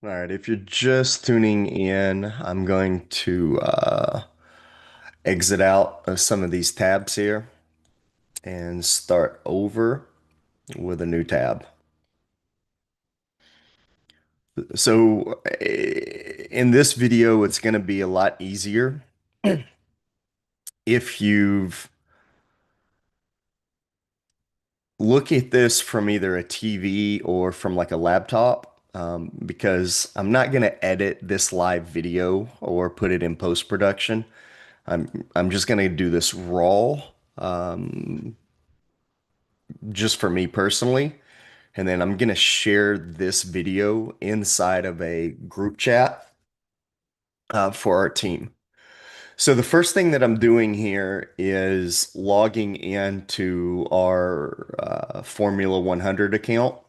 All right, if you're just tuning in, I'm going to exit out of some of these tabs here and start over with a new tab. So in this video, it's going to be a lot easier if you've looked at this from either a TV or from like a laptop, because I'm not going to edit this live video or put it in post-production. I'm just going to do this raw, just for me personally. And then I'm going to share this video inside of a group chat for our team. So the first thing that I'm doing here is logging into our Formula 100 account.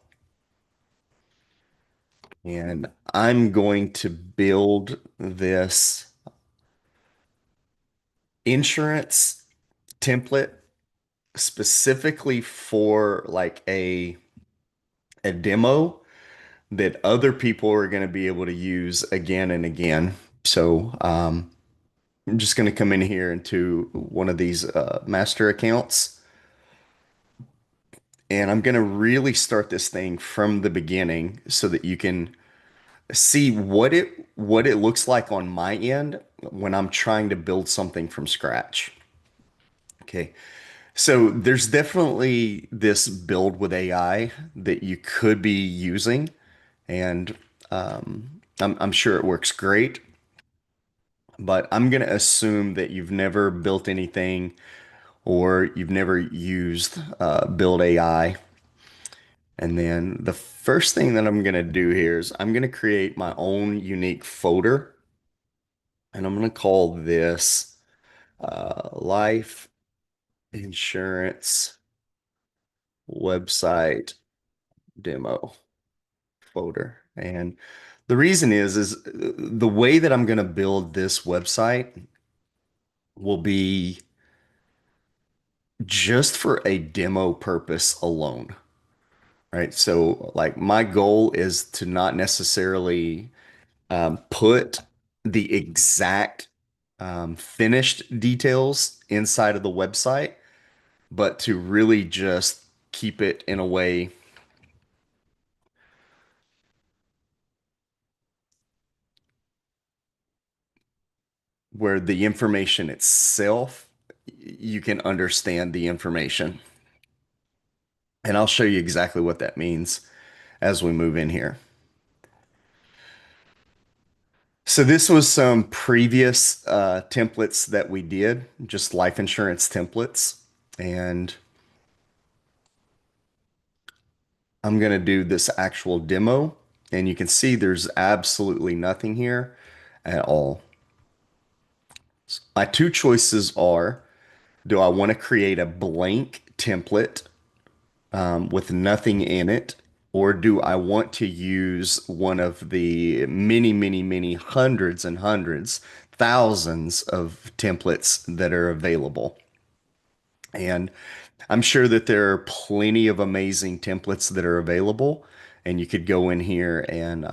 And I'm going to build this insurance template specifically for like a demo that other people are going to be able to use again and again. So I'm just going to come in here into one of these master accounts, and I'm going to really start this thing from the beginning so that you can see what it looks like on my end when I'm trying to build something from scratch. Okay. So there's definitely this build with AI that you could be using, and I'm sure it works great. But I'm going to assume that you've never built anything or you've never used Build AI. And then the first thing that I'm going to do here is I'm going to create my own unique folder, and I'm going to call this Life Insurance Website Demo folder. And the reason is the way that I'm going to build this website will be just for a demo purpose alone, right? So like my goal is to not necessarily put the exact finished details inside of the website, but to really just keep it in a way where the information itself, you can understand the information. And I'll show you exactly what that means as we move in here. So this was some previous templates that we did, just life insurance templates. And I'm going to do this actual demo. And you can see there's absolutely nothing here at all. My two choices are, do I want to create a blank template with nothing in it? Or do I want to use one of the many, many, many hundreds and hundreds, thousands of templates that are available? And I'm sure that there are plenty of amazing templates that are available, and you could go in here and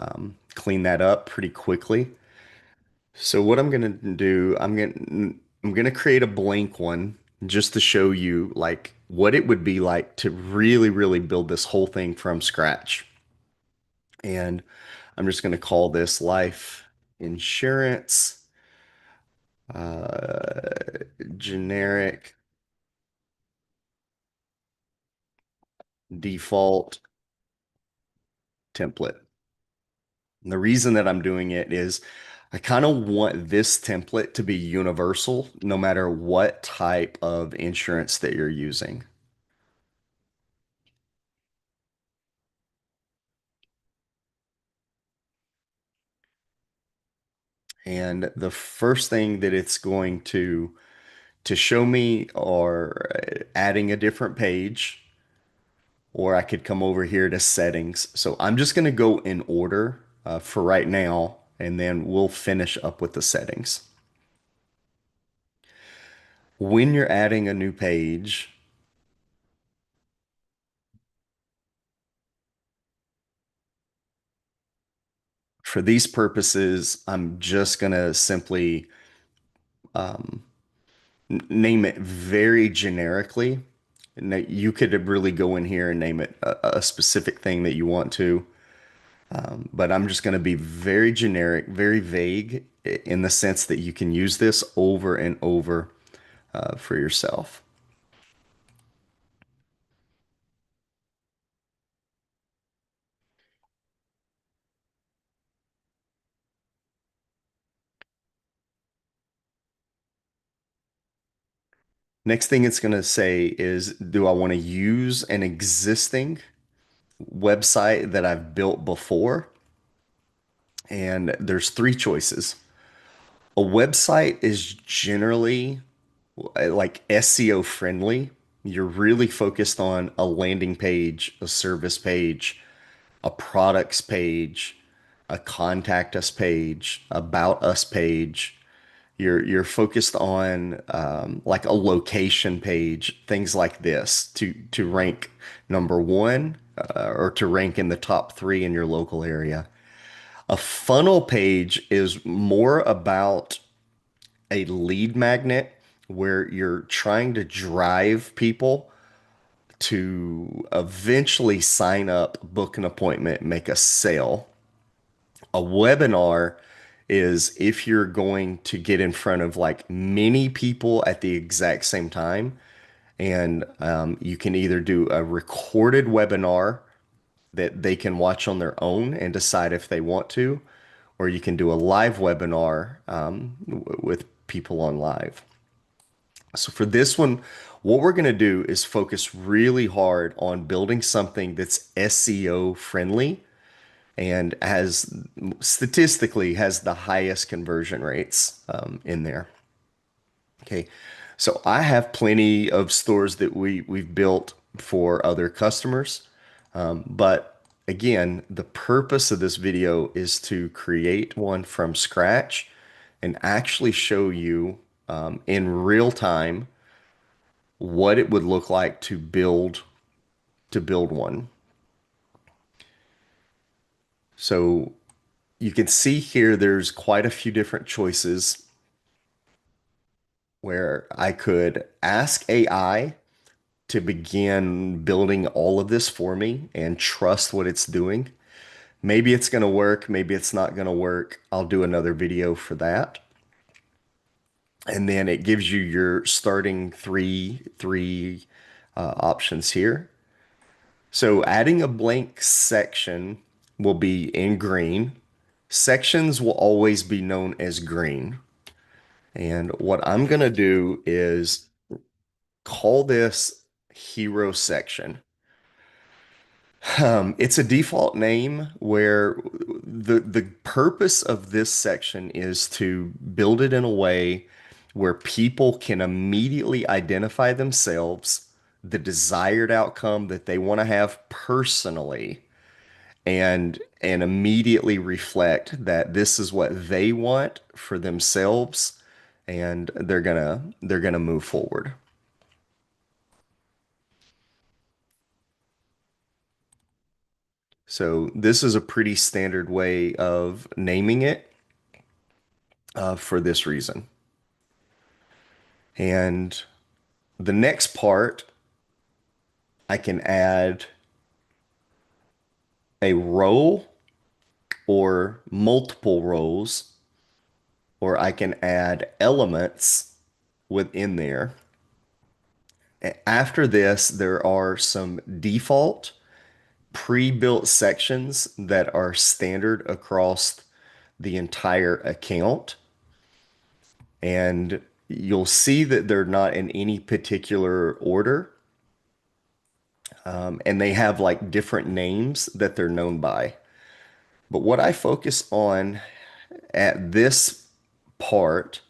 clean that up pretty quickly. So what I'm gonna do, I'm gonna create a blank one just to show you like what it would be like to really, really build this whole thing from scratch. And I'm just gonna call this life insurance generic default template. And the reason that I'm doing it is I kind of want this template to be universal no matter what type of insurance that you're using. And the first thing that it's going to show me are adding a different page, or I could come over here to settings. So I'm just going to go in order for right now, and then we'll finish up with the settings. When you're adding a new page, For these purposes, I'm just gonna simply name it very generically. Now, you could really go in here and name it a specific thing that you want to, but I'm just going to be very generic, very vague in the sense that you can use this over and over for yourself. Next thing it's going to say is, do I want to use an existing website that I've built before? And there's three choices. A website is generally like SEO friendly. You're really focused on a landing page, a service page, a products page, a contact us page, about us page. You're focused on like a location page, things like this to rank number one or to rank in the top three in your local area. A funnel page is more about a lead magnet where you're trying to drive people to eventually sign up, book an appointment, make a sale. A webinar is if you're going to get in front of like many people at the exact same time. And you can either do a recorded webinar that they can watch on their own and decide if they want to, or you can do a live webinar with people on live. So for this one, what we're going to do is focus really hard on building something that's SEO friendly and has statistically has the highest conversion rates in there. Okay. So I have plenty of stores that we've built for other customers. But again, the purpose of this video is to create one from scratch and actually show you in real time what it would look like to build one. So you can see here there's quite a few different choices where I could ask AI to begin building all of this for me and trust what it's doing. Maybe it's going to work, maybe it's not going to work. I'll do another video for that. And then it gives you your starting three options here. So adding a blank section will be in green. Sections will always be known as green. And what I'm going to do is call this hero section. It's a default name where the purpose of this section is to build it in a way where people can immediately identify themselves, the desired outcome that they want to have personally, and immediately reflect that this is what they want for themselves, and they're gonna move forward. So this is a pretty standard way of naming it for this reason. And the next part, I can add a row or multiple rows, or I can add elements within there. After this, there are some default pre-built sections that are standard across the entire account. And you'll see that they're not in any particular order. And they have like different names that they're known by. But what I focus on at this part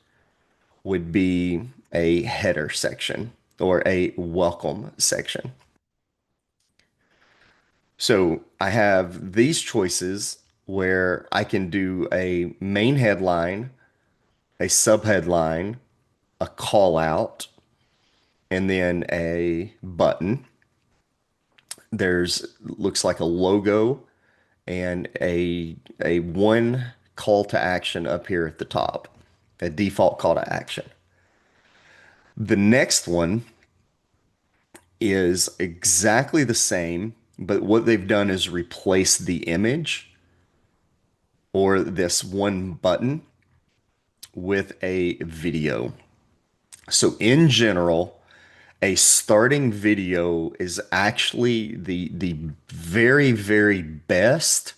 would be a header section or a welcome section. So I have these choices where I can do a main headline, a subheadline, a call out, and then a button. There's looks like a logo and a one call to action up here at the top, a default call to action. The next one is exactly the same, but what they've done is replace the image or this one button with a video. So in general, a starting video is actually the very, very best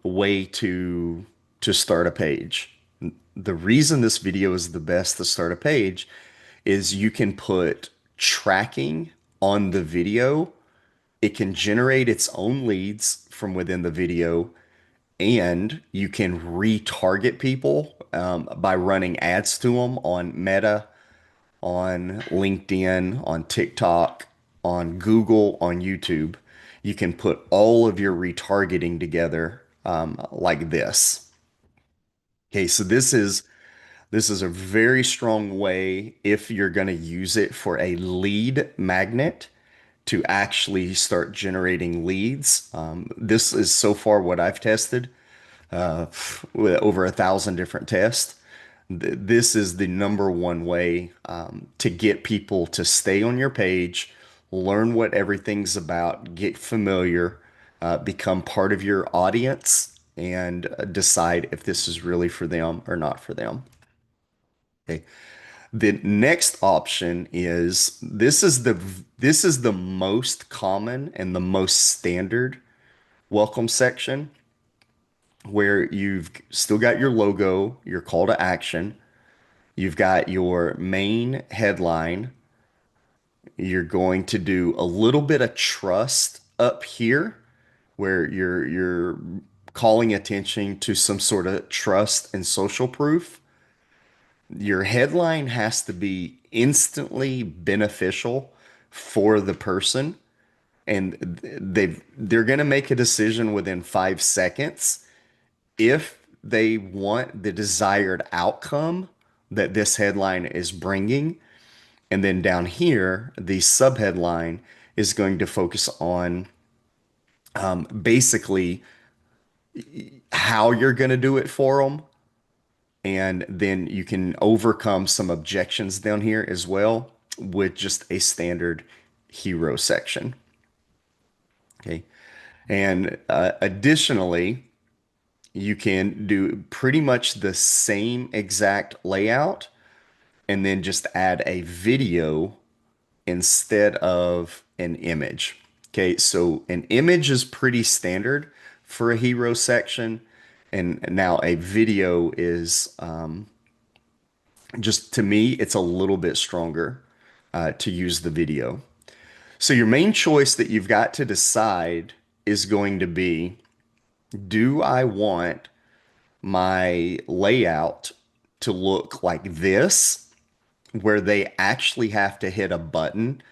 way to start a page. The reason this video is the best to start a page is you can put tracking on the video. It can generate its own leads from within the video, and you can retarget people by running ads to them on Meta, on LinkedIn, on TikTok, on Google, on YouTube. You can put all of your retargeting together like this. Okay, so this is a very strong way if you're going to use it for a lead magnet to actually start generating leads. This is so far what I've tested with over 1,000 different tests. This is the number one way to get people to stay on your page, learn what everything's about, get familiar, become part of your audience, and decide if this is really for them or not for them. Okay. The next option is this is the most common and the most standard welcome section where you've still got your logo, your call to action, you've got your main headline, you're going to do a little bit of trust up here where you're calling attention to some sort of trust and social proof. Your headline has to be instantly beneficial for the person, and they're going to make a decision within 5 seconds if they want the desired outcome that this headline is bringing. And then down here, the subheadline is going to focus on basically how you're going to do it for them. And then you can overcome some objections down here as well with just a standard hero section. Okay. And additionally, you can do pretty much the same exact layout and then just add a video instead of an image. Okay, so an image is pretty standard for a hero section, and now a video is just to me, it's a little bit stronger to use the video. So your main choice that you've got to decide is going to be, do I want my layout to look like this, where they actually have to hit a button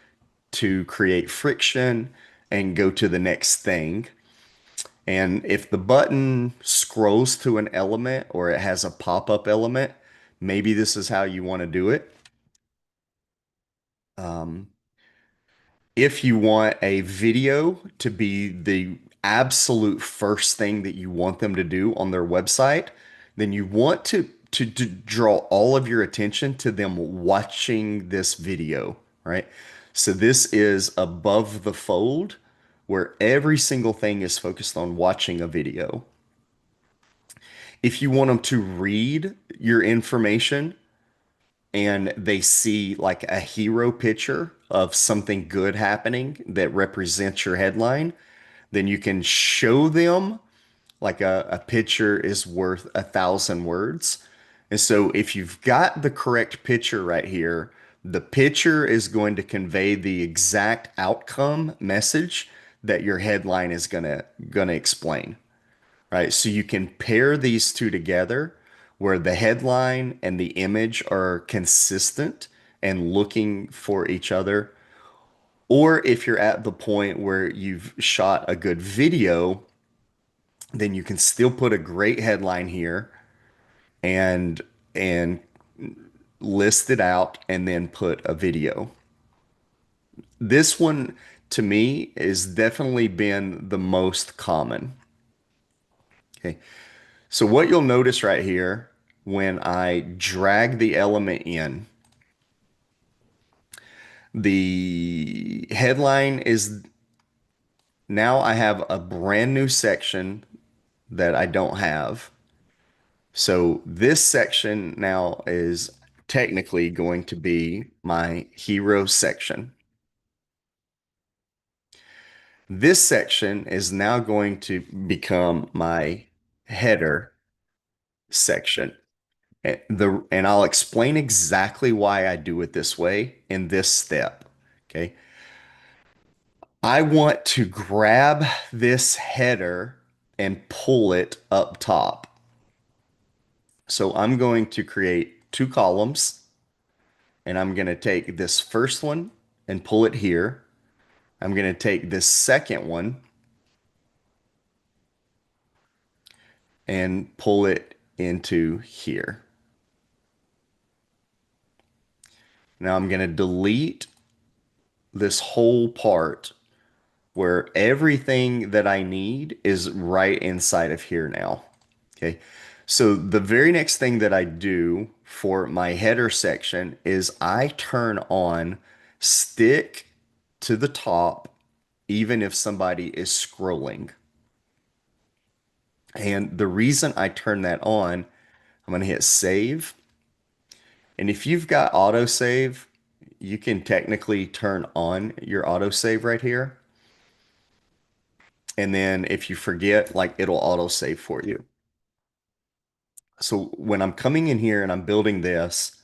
to create friction and go to the next thing? And if the button scrolls to an element or it has a pop-up element, maybe this is how you want to do it. Um, if you want a video to be the absolute first thing that you want them to do on their website, then you want to draw all of your attention to them watching this video, right? So this is above the fold where every single thing is focused on watching a video. If you want them to read your information and they see like a hero picture of something good happening that represents your headline, then you can show them like a picture is worth 1,000 words. And so if you've got the correct picture right here, the picture is going to convey the exact outcome message that your headline is gonna explain, right? So you can pair these two together where the headline and the image are consistent and looking for each other. Or if you're at the point where you've shot a good video, then you can still put a great headline here and list it out and then put a video. This one to me has definitely been the most common. Okay. So what you'll notice right here when I drag the element in, the headline is now I have a brand new section that I don't have. So this section now is technically going to be my hero section. This section is now going to become my header section. And I'll explain exactly why I do it this way in this step. Okay. I want to grab this header and pull it up top. So I'm going to create two columns and I'm going to take this first one and pull it here. I'm going to take this second one and pull it into here. Now I'm going to delete this whole part where everything that I need is right inside of here now. Okay. So the very next thing that I do for my header section is I turn on stick to the top, even if somebody is scrolling. And the reason I turn that on, I'm going to hit save. And if you've got autosave, you can technically turn on your autosave right here. And then if you forget, like it'll autosave for you. So when I'm coming in here and I'm building this,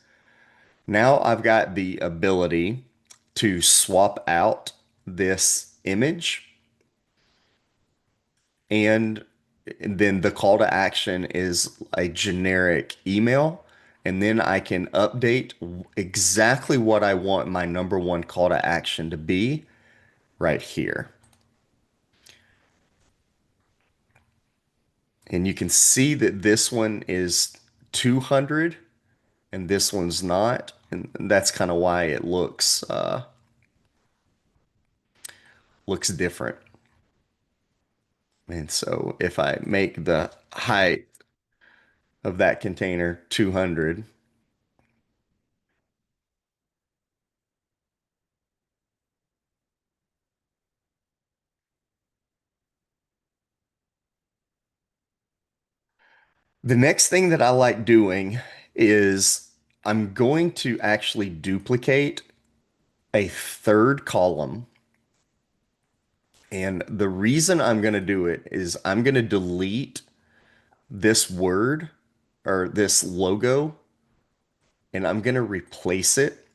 now I've got the ability to swap out this image and then the call to action is a generic email. And then I can update exactly what I want my number one call to action to be right here. And you can see that this one is 200 and this one's not. And that's kind of why it looks different. And so if I make the height of that container 200, the next thing that I like doing is I'm going to actually duplicate a third column. And the reason I'm going to do it is I'm going to delete this word or this logo and I'm going to replace it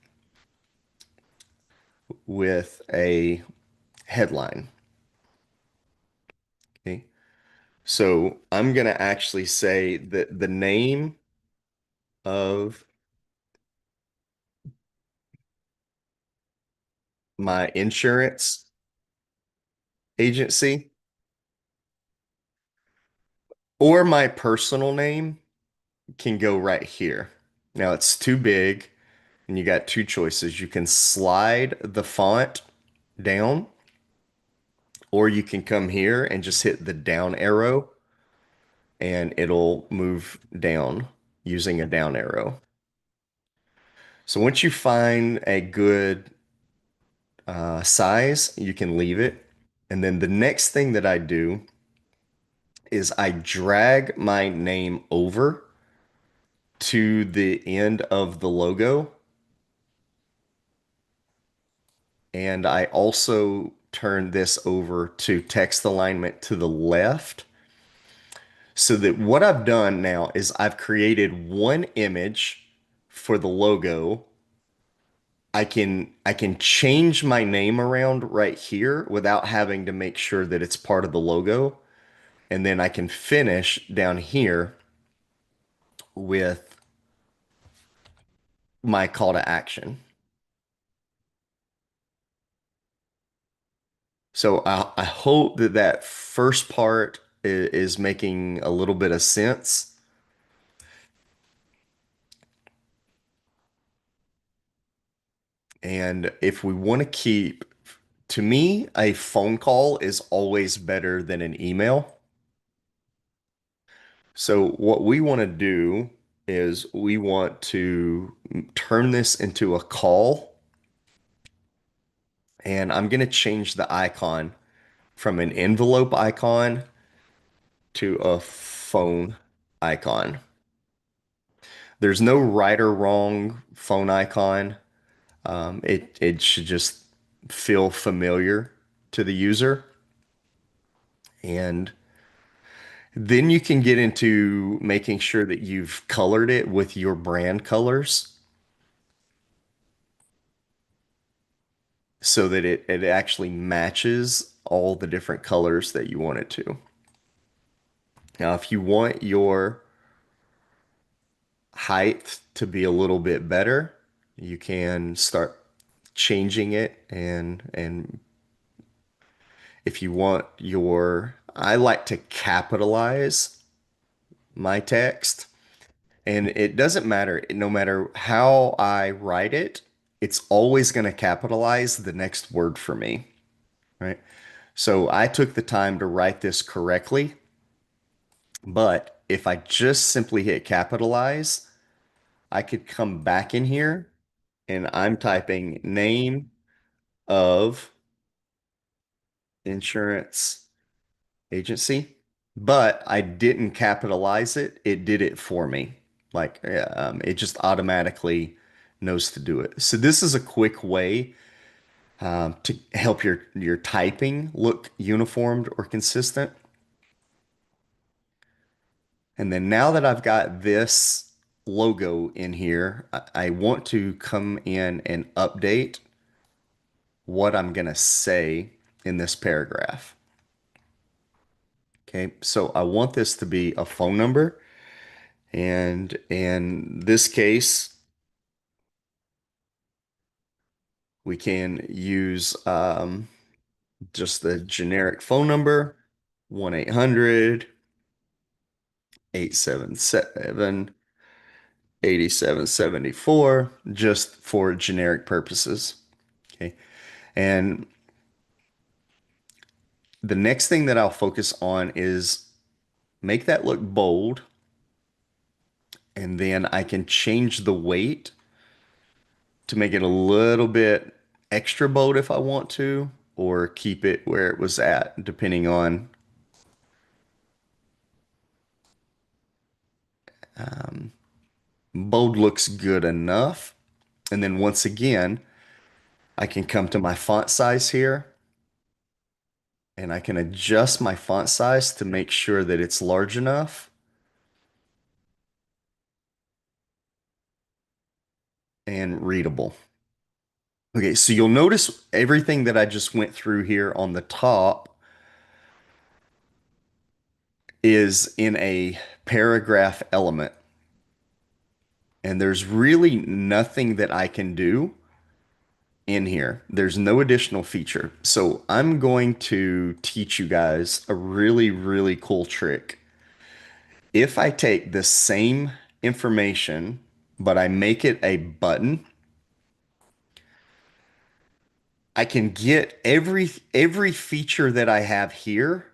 with a headline. Okay. So I'm going to actually say that the name of my insurance agency or my personal name can go right here. Now it's too big and you got two choices. You can slide the font down or you can come here and just hit the down arrow and it'll move down using a down arrow. So once you find a good size, you can leave it. And then the next thing that I do is I drag my name over to the end of the logo. And I also turn this over to text alignment to the left. So that what I've done now is I've created one image for the logo. I can change my name around right here without having to make sure that it's part of the logo. And then I can finish down here with my call to action. So I hope that that first part is making a little bit of sense. And if we want to keep To me, a phone call is always better than an email. So what we want to do is we want to turn this into a call, and I'm going to change the icon from an envelope icon to a phone icon. There's no right or wrong phone icon. It should just feel familiar to the user. And then you can get into making sure that you've colored it with your brand colors so that it actually matches all the different colors that you want it to. Now, if you want your height to be a little bit better, you can start changing it and if you want your I like to capitalize my text. And it doesn't matter, no matter how I write it, it's always going to capitalize the next word for me, right? So I took the time to write this correctly, but if I just simply hit capitalize, I could come back in here and I'm typing name of insurance agency, but I didn't capitalize it. It did it for me. Like it just automatically knows to do it. So this is a quick way to help your typing look uniformed or consistent. And then now that I've got this logo in here, I want to come in and update what I'm going to say in this paragraph. Okay, so I want this to be a phone number. And in this case, we can use just the generic phone number, 1-800-877-8774, just for generic purposes. Okay. And the next thing that I'll focus on is make that look bold. And then I can change the weight to make it a little bit extra bold if I want to, or keep it where it was at, depending on bold looks good enough. And then once again, I can come to my font size here and I can adjust my font size to make sure that it's large enough and readable. Okay, so you'll notice everything that I just went through here on the top is in a paragraph element. And there's really nothing that I can do in here. There's no additional feature. So I'm going to teach you guys a really, really cool trick. If I take the same information, but I make it a button, I can get every feature that I have here,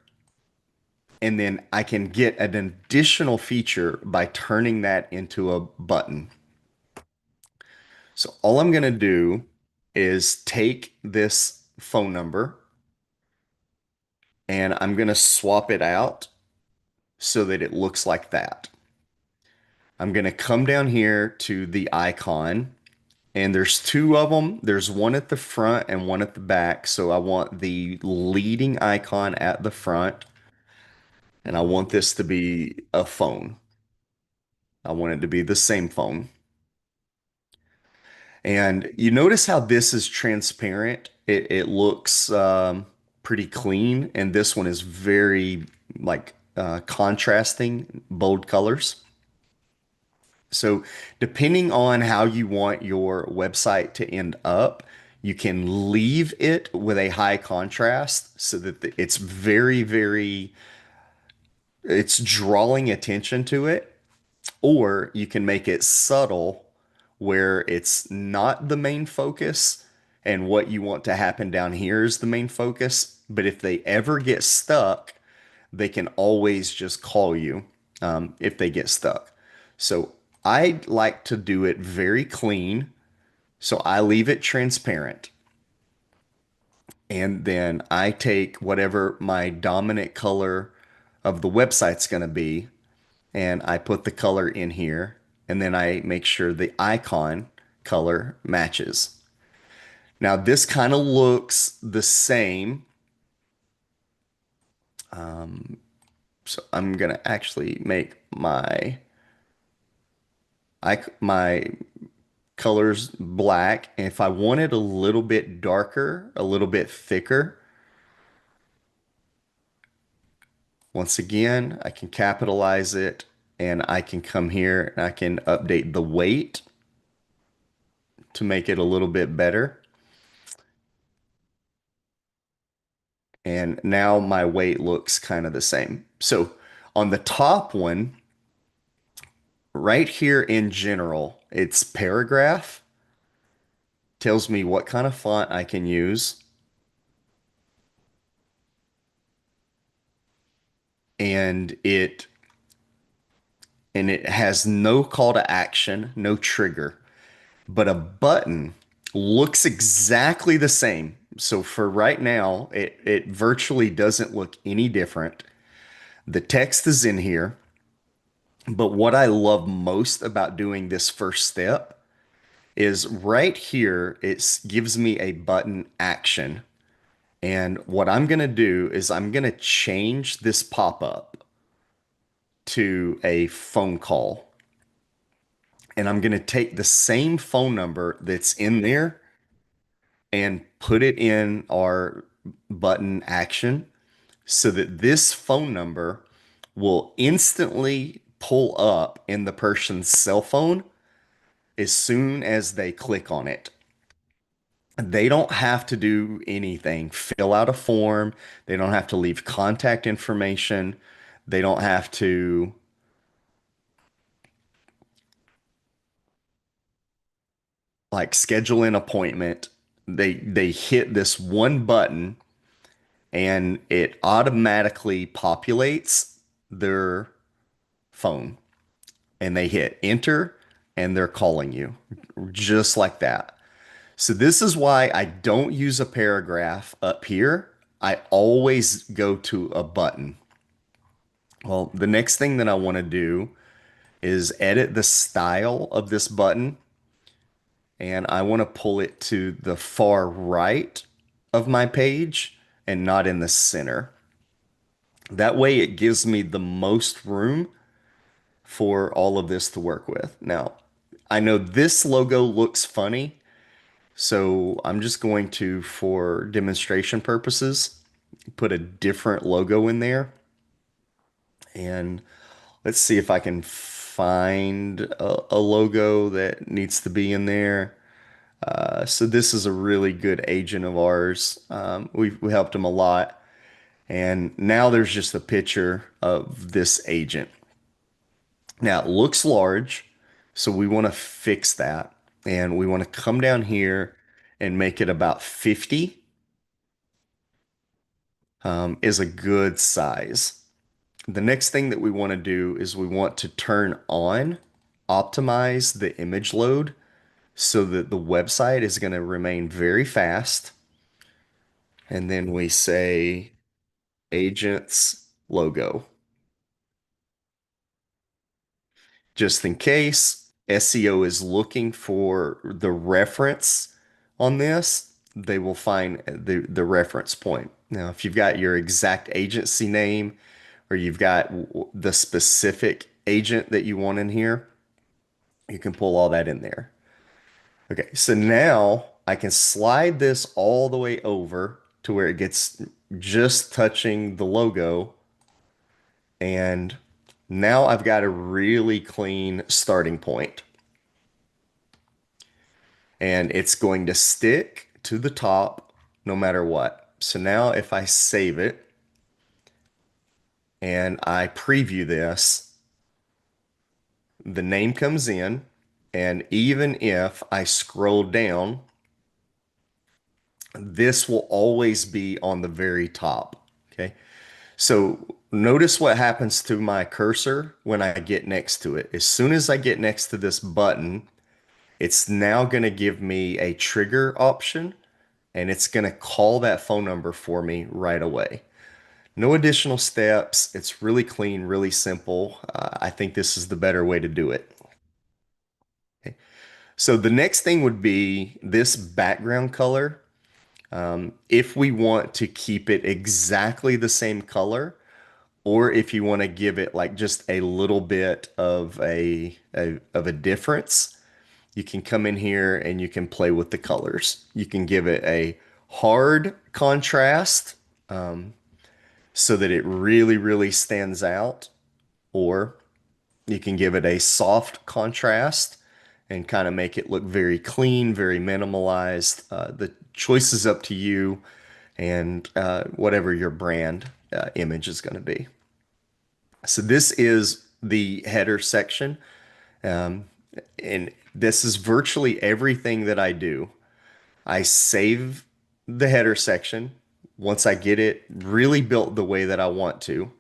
and then I can get an additional feature by turning that into a button. So all I'm going to do is take this phone number and I'm going to swap it out so that it looks like that. I'm going to come down here to the icon, and there's two of them. There's one at the front and one at the back. So I want the leading icon at the front, and I want this to be a phone. I want it to be the same phone. And you notice how this is transparent. It looks pretty clean, and this one is very like contrasting, bold colors. So depending on how you want your website to end up, you can leave it with a high contrast so that it's it's drawing attention to it, or you can make it subtle where it's not the main focus and what you want to happen down here is the main focus. But if they ever get stuck, they can always just call you if they get stuck. So I like to do it very clean. So I leave it transparent. And then I take whatever my dominant color of the website's going to be, and I put the color in here. And then I make sure the icon color matches. Now, this kind of looks the same. So I'm going to actually make my colors black. And if I want it a little bit darker, a little bit thicker, once again, I can capitalize it and I can come here and I can update the weight to make it a little bit better. And now my weight looks kind of the same. So on the top one, right here in general, it's paragraph, tells me what kind of font I can use. And it has no call to action, no trigger, but a button looks exactly the same. So for right now, it virtually doesn't look any different. The text is in here, but what I love most about doing this first step is right here, it gives me a button action. And what I'm going to do is I'm going to change this pop-up to a phone call. And I'm going to take the same phone number that's in there and put it in our button action so that this phone number will instantly pull up in the person's cell phone as soon as they click on it. They don't have to do anything, fill out a form. They don't have to leave contact information. They don't have to like schedule an appointment. They hit this one button and it automatically populates their phone and they hit enter and they're calling you just like that. So this is why I don't use a paragraph up here. I always go to a button. Well, the next thing that I want to do is edit the style of this button and I want to pull it to the far right of my page and not in the center. That way it gives me the most room for all of this to work with. Now, I know this logo looks funny, so I'm just going to, for demonstration purposes, put a different logo in there. And let's see if I can find a logo that needs to be in there. So this is a really good agent of ours. We helped him a lot. And now there's just a picture of this agent. Now it looks large, so we want to fix that. And we want to come down here and make it about 50 is a good size. The next thing that we want to do is we want to turn on, optimize the image load so that the website is going to remain very fast. And then we say agent's logo. Just in case SEO is looking for the reference on this, they will find the reference point. Now, if you've got your exact agency name or you've got the specific agent that you want in here, you can pull all that in there. Okay, so now I can slide this all the way over to where it gets just touching the logo. And now I've got a really clean starting point. And it's going to stick to the top no matter what. So now if I save it and I preview this, the name comes in. And even if I scroll down, this will always be on the very top. Okay. So notice what happens to my cursor when I get next to it. As soon as I get next to this button, it's now going to give me a trigger option and it's going to call that phone number for me right away. No additional steps. It's really clean, really simple. I think this is the better way to do it. Okay. So the next thing would be this background color. If we want to keep it exactly the same color, or if you want to give it like just a little bit of a difference, you can come in here and you can play with the colors. You can give it a hard contrast so that it really, really stands out, or you can give it a soft contrast and kind of make it look very clean, very minimalized. The choice is up to you and whatever your brand image is going to be. So this is the header section. Um, and this is virtually everything that I do. I save the header section. Once I get it really built the way that I want to,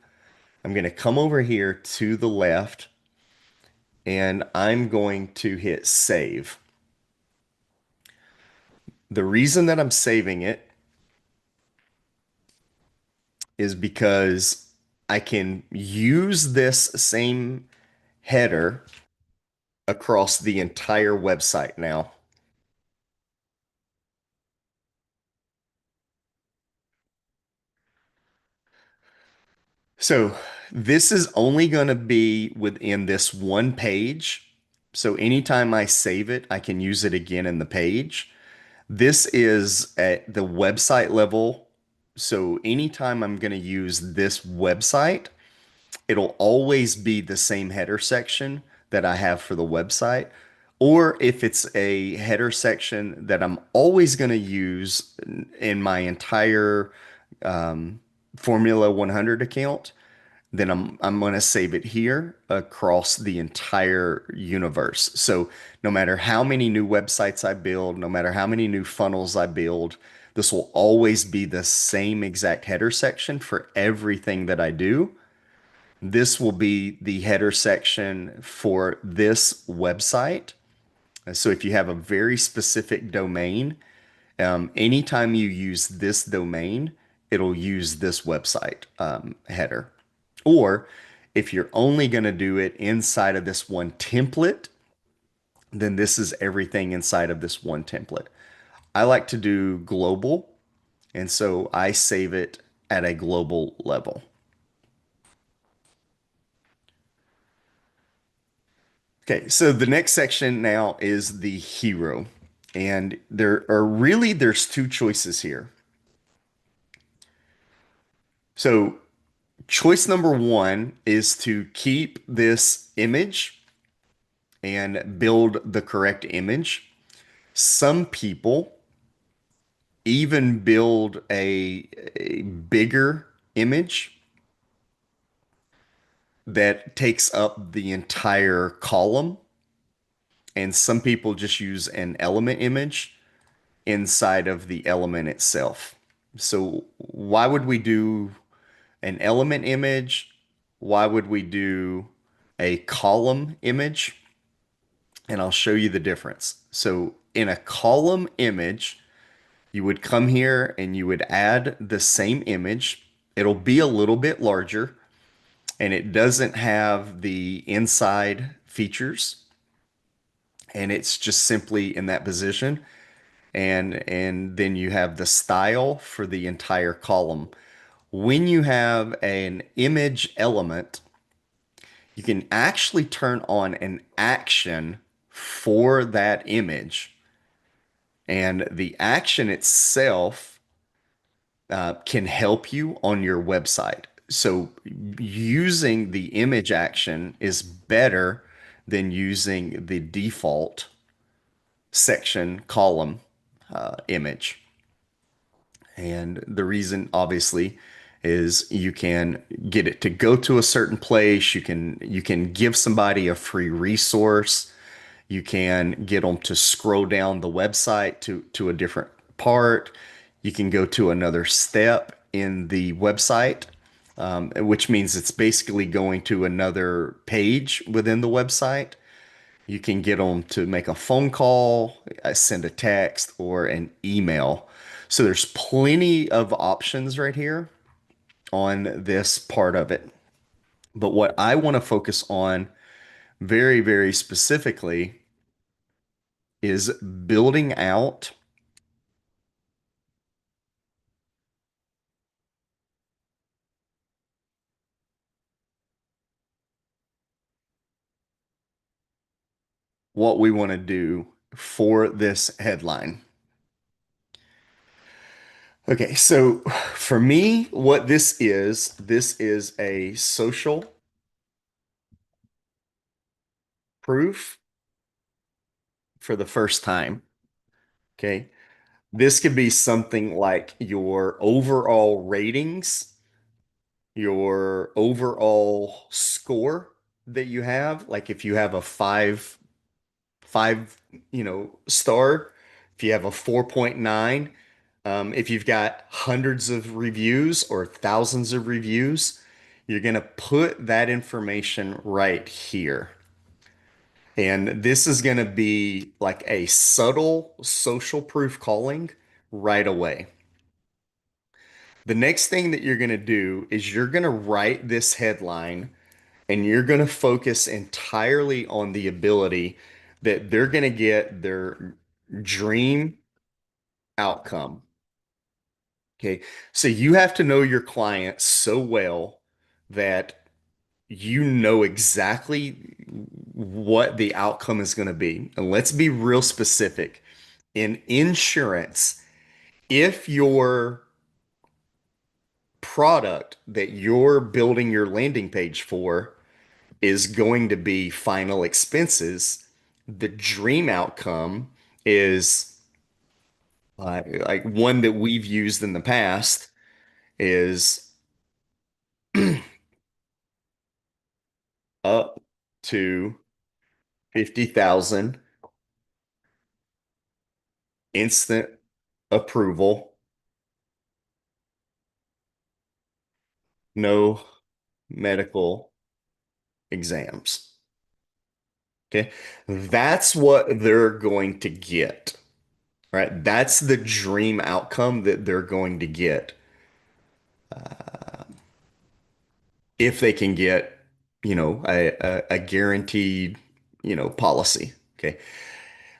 I'm going to come over here to the left and I'm going to hit save. The reason that I'm saving it is because I can use this same header across the entire website now. So this is only going to be within this one page. So anytime I save it, I can use it again in the page. This is at the website level. So anytime I'm going to use this website, it'll always be the same header section that I have for the website. Or if it's a header section that I'm always going to use in my entire Formula 100 account, then I'm going to save it here across the entire universe. So no matter how many new websites I build, no matter how many new funnels I build, this will always be the same exact header section for everything that I do. This will be the header section for this website. So if you have a very specific domain, anytime you use this domain, it'll use this website header. Or if you're only going to do it inside of this one template, then this is everything inside of this one template. I like to do global, and so I save it at a global level. Okay, so the next section now is the hero. And there's two choices here. So choice number one is to keep this image and build the correct image. Some people even build a bigger image that takes up the entire column. And some people just use an element image inside of the element itself. So why would we do an element image? Why would we do a column image? And I'll show you the difference. So in a column image, you would come here and you would add the same image. It'll be a little bit larger and it doesn't have the inside features and it's just simply in that position. And then you have the style for the entire column. When you have an image element, you can actually turn on an action for that image. And the action itself can help you on your website. So using the image action is better than using the default section column image. And the reason, obviously, is you can get it to go to a certain place. You can give somebody a free resource. You can get them to scroll down the website to a different part. You can go to another step in the website, which means it's basically going to another page within the website. You can get them to make a phone call, send a text, or an email. So there's plenty of options right here on this part of it. But what I want to focus on very, very specifically is building out what we want to do for this headline. Okay, so for me, what this is a social proof for the first time. Okay, this could be something like your overall ratings, your overall score that you have. Like if you have a five, star, if you have a 4.9, if you've got hundreds of reviews or thousands of reviews, you're going to put that information right here. And this is going to be like a subtle social proof calling right away. The next thing that you're going to do is you're going to write this headline and you're going to focus entirely on the ability that they're going to get their dream outcome. Okay. So you have to know your client so well that you know exactly what the outcome is going to be. And let's be real specific. In insurance, if your product that you're building your landing page for is going to be final expenses, the dream outcome is like one that we've used in the past is up to 50,000 instant approval, no medical exams. Okay. That's what they're going to get, right? That's the dream outcome that they're going to get if they can get, a guaranteed, policy. Okay.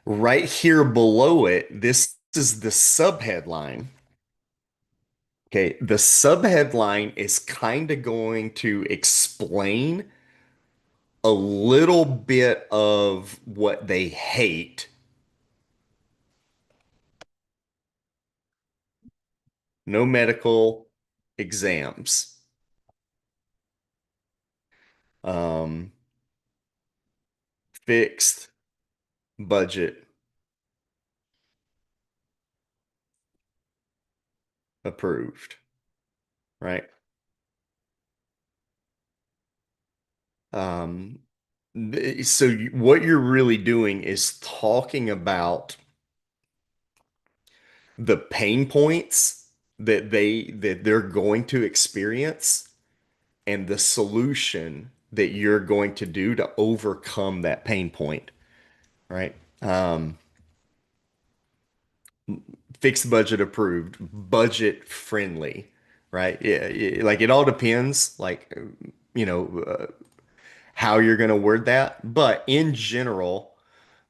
Right here below it, this is the subheadline. Okay. The subheadline is kind of going to explain a little bit of what they hate. No medical exams. Um, Fixed budget approved, right? Um, so what you're really doing is talking about the pain points that they're going to experience and the solution that you're going to do to overcome that pain point, right? Fixed budget approved, budget friendly, right? Yeah, like it all depends, like you know, uh, how you're going to word that, but in general,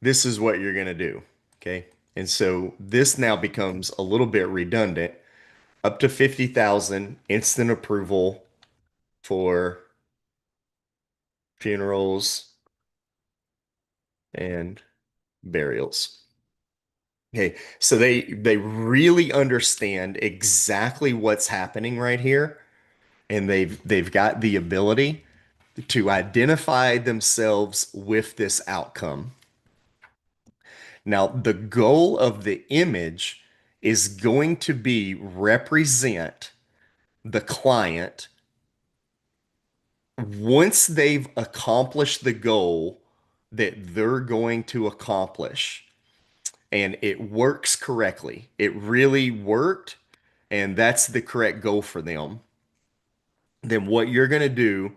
this is what you're going to do, okay? And so this now becomes a little bit redundant. Up to 50,000 instant approval for funerals and burials. Okay, so they really understand exactly what's happening right here, and they've got the ability to identify themselves with this outcome. Now, the goal of the image is going to be represent the client once they've accomplished the goal that they're going to accomplish and it works correctly. It really worked. and that's the correct goal for them, then what you're going to do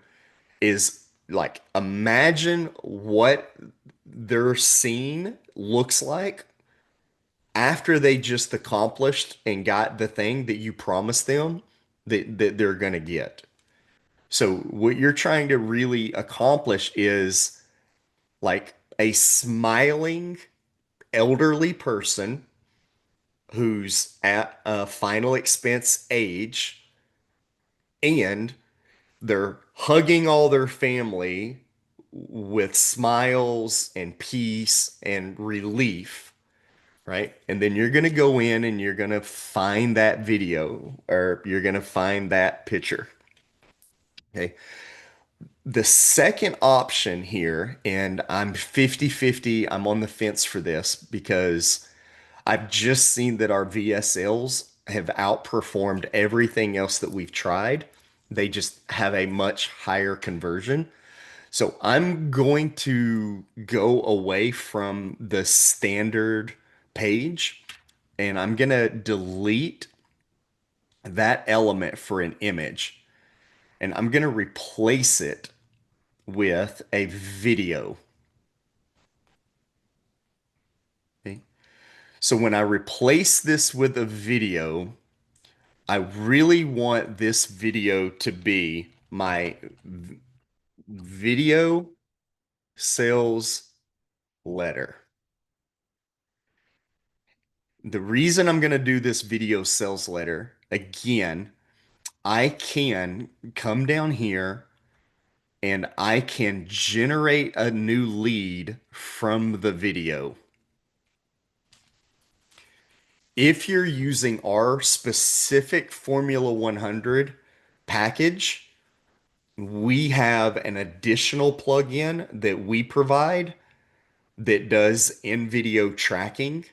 is like imagine what their scene looks like after they just accomplished and got the thing that you promised them that they're going to get. So what you're trying to really accomplish is like a smiling elderly person who's at a final expense age and they're hugging all their family with smiles and peace and relief, right? And then you're going to go in and you're going to find that video or you're going to find that picture. Okay. The second option here, and I'm 50-50, I'm on the fence for this because I've just seen that our VSLs have outperformed everything else that we've tried. They just have a much higher conversion. So I'm going to go away from the standard page and I'm going to delete that element for an image and I'm going to replace it with a video. Okay. So when I replace this with a video, I really want this video to be my video sales letter. The reason I'm going to do this video sales letter, again, I can come down here and I can generate a new lead from the video. If you're using our specific Formula 100 package, we have an additional plugin that we provide that does in-video tracking,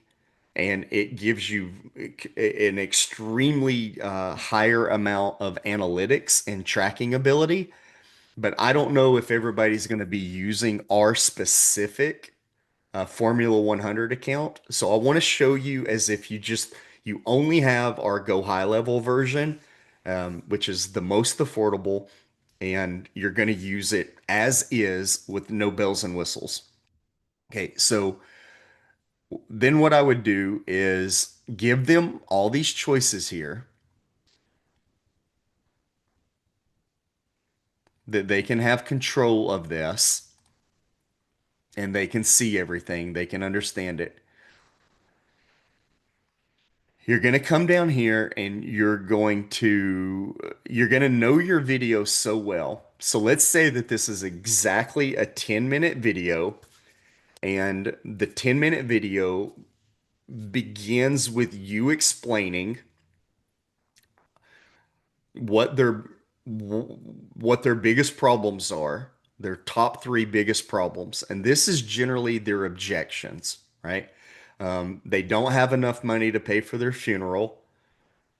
and it gives you an extremely higher amount of analytics and tracking ability. But I don't know if everybody's going to be using our specific Formula 100 account. So I want to show you as if you only have our Go High Level version, which is the most affordable, and you're going to use it as is with no bells and whistles. Okay, so then what I would do is give them all these choices here that they can have control of this and they can see everything, they can understand it. You're going to come down here and you're going to know your video so well. So let's say that this is exactly a 10-minute video and the 10-minute video begins with you explaining what their what their biggest problems are, their top three biggest problems, and this is generally their objections, right? They don't have enough money to pay for their funeral.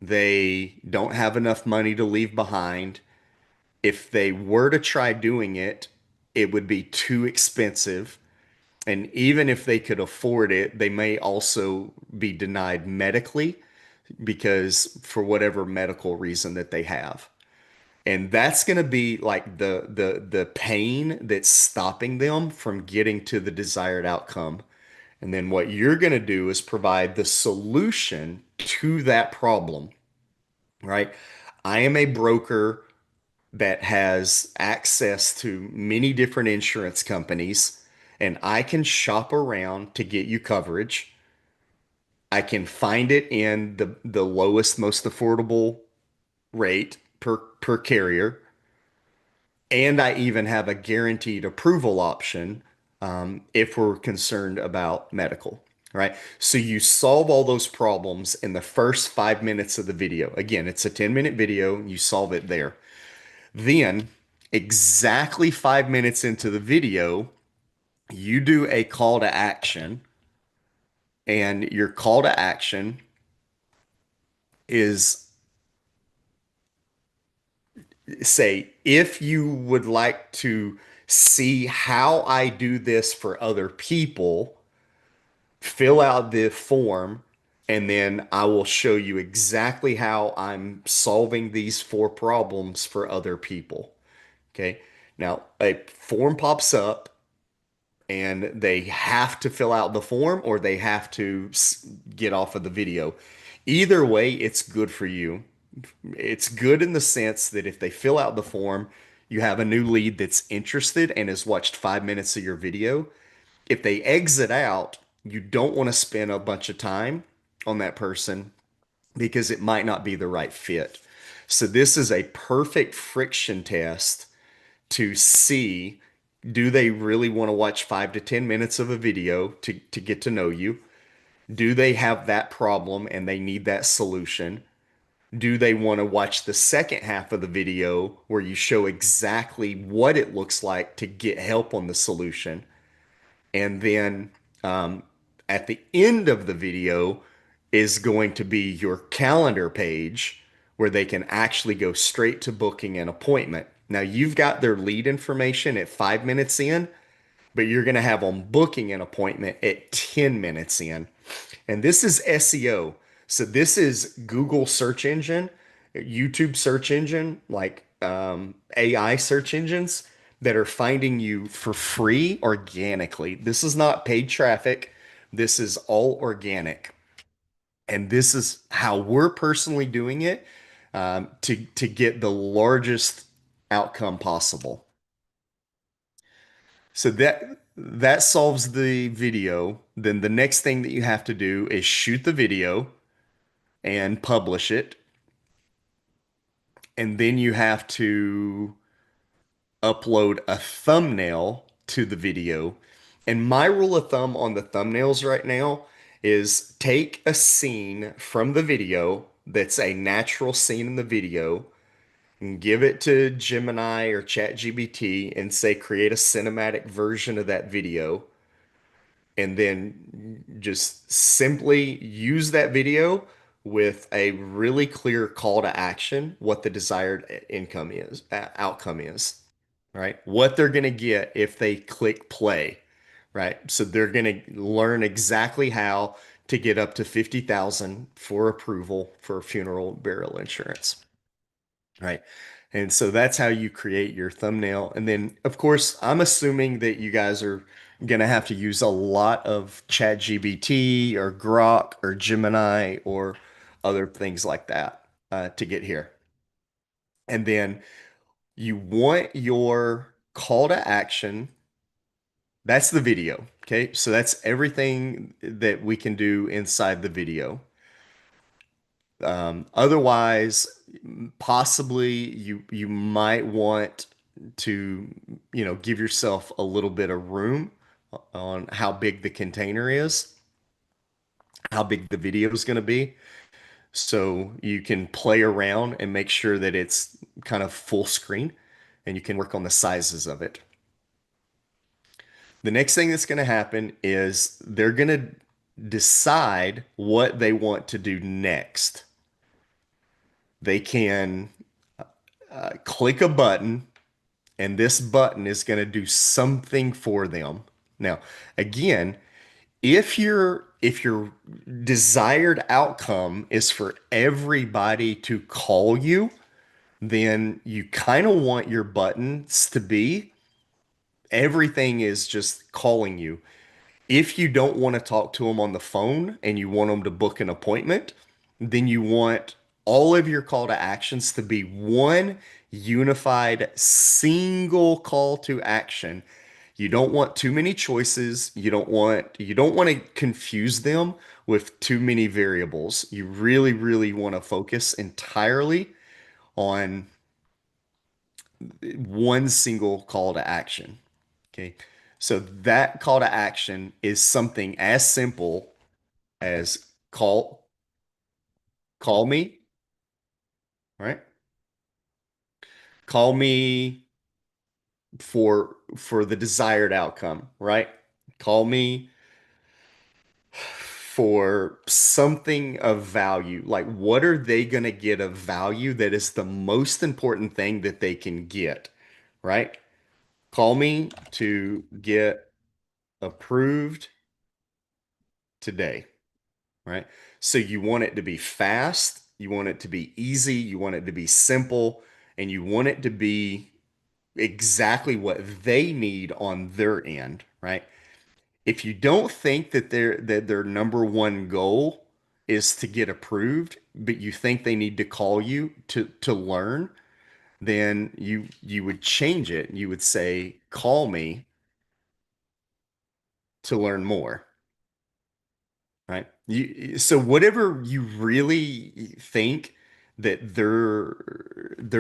They don't have enough money to leave behind. If they were to try doing it, it would be too expensive. And even if they could afford it, they may also be denied medically because for whatever medical reason that they have. And that's going to be like the pain that's stopping them from getting to the desired outcome. And then what you're going to do is provide the solution to that problem, right? I am a broker that has access to many different insurance companies, and I can shop around to get you coverage. I can find it in the lowest, most affordable rate per carrier. And I even have a guaranteed approval option if we're concerned about medical, right? So you solve all those problems in the first 5 minutes of the video. Again, it's a 10-minute video. You solve it there. Then, exactly 5 minutes into the video, you do a call to action, and your call to action is say, if you would like to see how I do this for other people, fill out the form And then I will show you exactly how I'm solving these four problems for other people. Okay. Now, a form pops up and they have to fill out the form or they have to get off of the video. Either way, it's good for you. It's good in the sense that if they fill out the form, you have a new lead that's interested and has watched 5 minutes of your video. If they exit out, you don't want to spend a bunch of time on that person because it might not be the right fit. So this is a perfect friction test to see, do they really want to watch 5 to 10 minutes of a video to get to know you? Do they have that problem and they need that solution? Do they want to watch the second half of the video where you show exactly what it looks like to get help on the solution? And then um, at the end of the video is going to be your calendar page where they can actually go straight to booking an appointment. Now you've got their lead information at 5 minutes in, but you're going to have them booking an appointment at 10 minutes in. And this is SEO. So this is Google search engine, YouTube search engine, like AI search engines that are finding you for free organically. This is not paid traffic. This is all organic. And this is how we're personally doing it to get the largest outcome possible. So that solves the video. Then the next thing that you have to do is shoot the video and publish it. And then you have to upload a thumbnail to the video. And my rule of thumb on the thumbnails right now is take a scene from the video that's a natural scene in the video and give it to Gemini or ChatGPT and say, create a cinematic version of that video. And then just simply use that video with a really clear call to action, what the desired income is, outcome is, right? What they're going to get if they click play, right? So they're going to learn exactly how to get up to 50,000 for approval for funeral burial insurance. Right. And so that's how you create your thumbnail. And then, of course, I'm assuming that you guys are going to have to use a lot of ChatGPT or Grok or Gemini or other things like that to get here. And then you want your call to action. That's the video. Okay. So that's everything that we can do inside the video. Otherwise, possibly you might want to, give yourself a little bit of room on how big the container is, how big the video is going to be. So you can play around and make sure that it's kind of full screen and you can work on the sizes of it. The next thing that's going to happen is they're going to decide what they want to do next. They can click a button, and this button is going to do something for them. Now, again, if your desired outcome is for everybody to call you, then you kind of want your buttons to be everything is just calling you. If you don't want to talk to them on the phone and you want them to book an appointment, then you want all of your call to actions to be one unified single call to action. You don't want too many choices. You don't want to confuse them with too many variables. You really, really want to focus entirely on one single call to action. Okay. So that call to action is something as simple as call me, right? Call me for the desired outcome, right? Call me for something of value. Like what are they going to get of value that is the most important thing that they can get, right? Call me to get approved today, right? So you want it to be fast, you want it to be easy, you want it to be simple, and you want it to be exactly what they need on their end, right? If you don't think that their number one goal is to get approved, but you think they need to call you to learn, then you would change it. You would say, "Call me to learn more." Right? So whatever you really think that their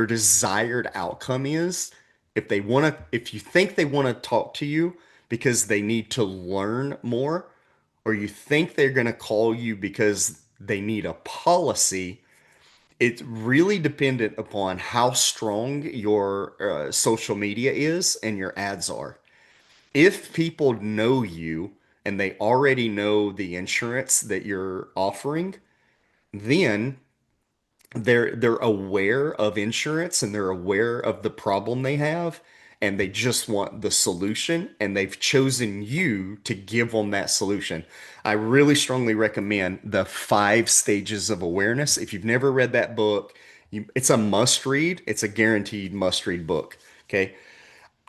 desired outcome is, if you think they want to talk to you because they need to learn more, or you think they're going to call you because they need a policy, it's really dependent upon how strong your social media is and your ads are. If people know you and they already know the insurance that you're offering, then they're aware of insurance and they're aware of the problem they have and they just want the solution and they've chosen you to give them that solution. I really strongly recommend the 5 stages of awareness. If you've never read that book, it's a must read. It's a guaranteed must read book. Okay.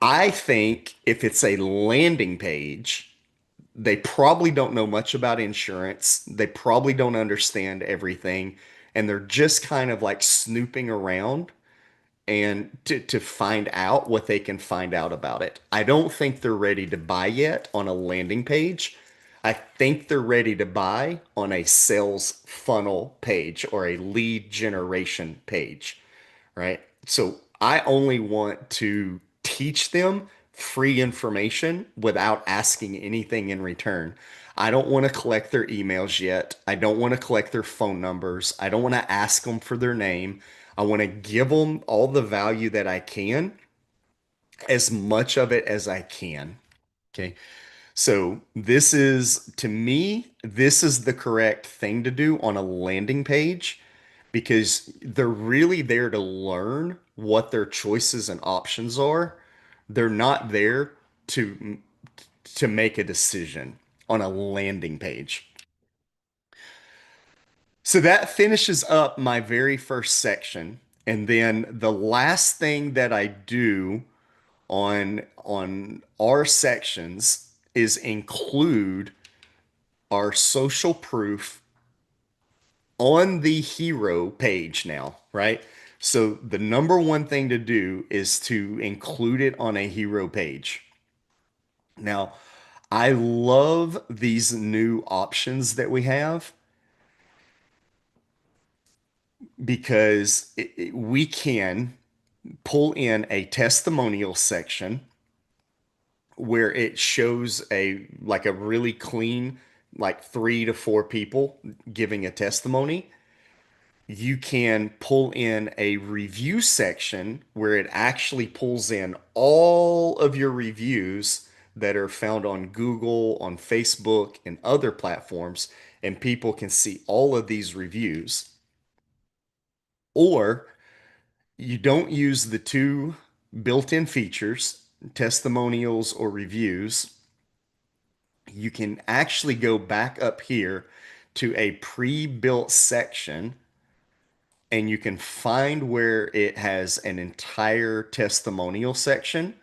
I think if it's a landing page, they probably don't know much about insurance. They probably don't understand everything. And they're just kind of like snooping around and to find out what they can find out about it. I don't think they're ready to buy yet on a landing page. I think they're ready to buy on a sales funnel page or a lead generation page, right? So I only want to teach them free information without asking anything in return. I don't want to collect their emails yet. I don't want to collect their phone numbers. I don't want to ask them for their name. I want to give them all the value that I can, as much of it as I can. Okay. So this is, to me, this is the correct thing to do on a landing page because they're really there to learn what their choices and options are. They're not there to to make a decision on a landing page. So that finishes up my very first section. And then the last thing that I do on our sections is include our social proof on the hero page now, right? So the number one thing to do is to include it on a hero page. Now, I love these new options that we have because we can pull in a testimonial section where it shows a like a really clean like 3 to 4 people giving a testimony. You can pull in a review section where it actually pulls in all of your reviews that are found on Google, on Facebook, and other platforms, and people can see all of these reviews. Or you don't use the two built-in features, testimonials or reviews. You can actually go back up here to a pre-built section and you can find where it has an entire testimonial section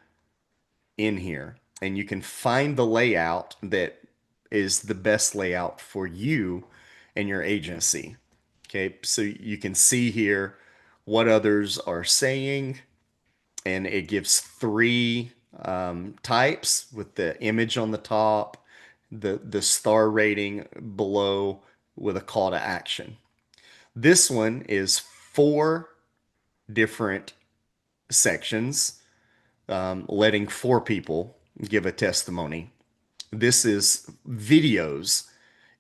in here. And you can find the layout that is the best layout for you and your agency. Okay, so you can see here what others are saying, and it gives 3 types with the image on the top, the star rating below with a call to action. This one is 4 different sections, letting 4 people give a testimony. This is videos.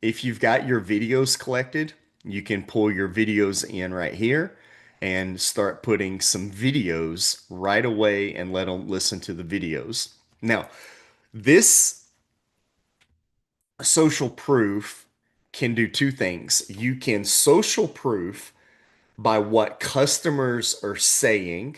If you've got your videos collected, you can pull your videos in right here and start putting some videos right away and let them listen to the videos. Now, this social proof can do 2 things. You can social proof by what customers are saying,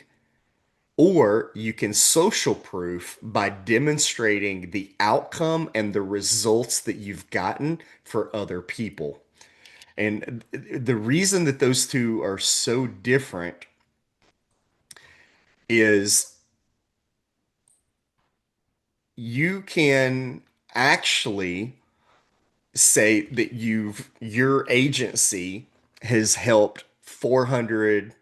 or you can social proof by demonstrating the outcome and the results that you've gotten for other people. And the reason that those two are so different is you can actually say that your agency has helped 400,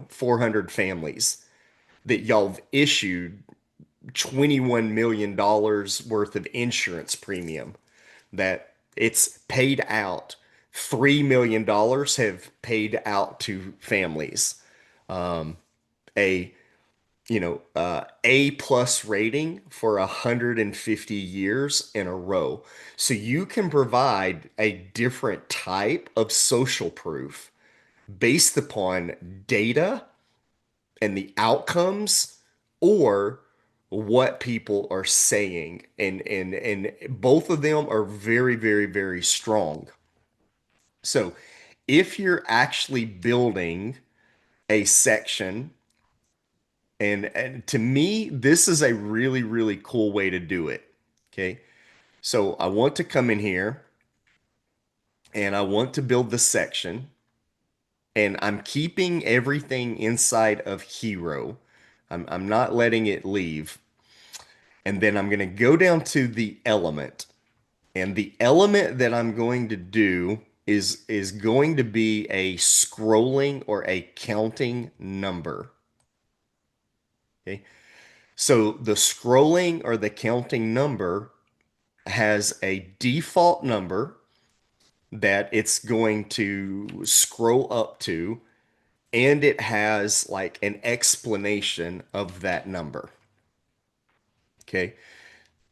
400 families, that y'all have issued $21 million worth of insurance premium, that it's paid out. $3 million have paid out to families. A A plus rating for 150 years in a row. So you can provide a different type of social proof based upon data and the outcomes, or what people are saying. And both of them are very, very, very strong. So if you're actually building a section, and to me, this is a really, really cool way to do it. Okay. So I want to come in here and I want to build the section, and I'm keeping everything inside of hero. I'm not letting it leave. And then I'm going to go down to the element. And the element that I'm going to do is going to be a scrolling or a counting number. Okay. So the scrolling or the counting number has a default number that it's going to scroll up to, and it has like an explanation of that number. Okay.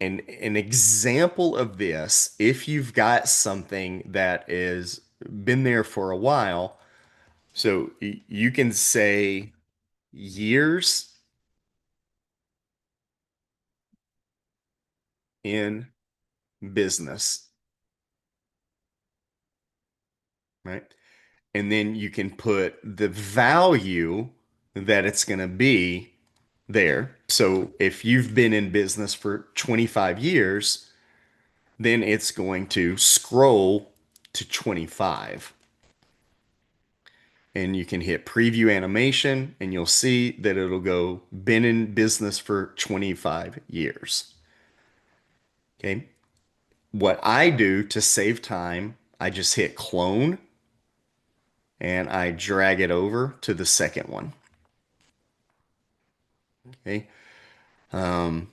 And an example of this, if you've got something that is been there for a while, so you can say years in business, right? And then you can put the value that it's going to be there. So if you've been in business for 25 years, then it's going to scroll to 25. And you can hit preview animation and you'll see that it'll go been in business for 25 years. Okay. What I do to save time, I just hit clone and I drag it over to the second one. Okay. Um,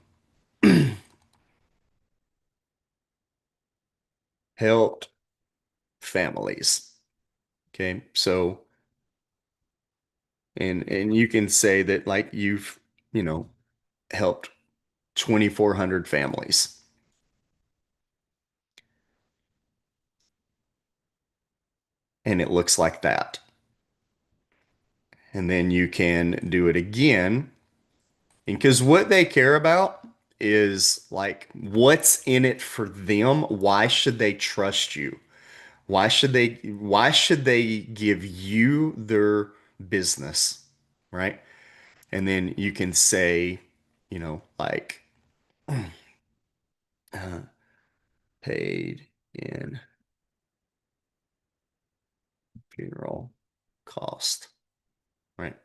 helped families. Okay. So, and you can say that like you've, you know, helped 2,400 families, and it looks like that. And then you can do it again. And because what they care about is like what's in it for them. Why should they trust you? Why should they give you their business, right? And then you can say, like uh, paid in funeral cost, right?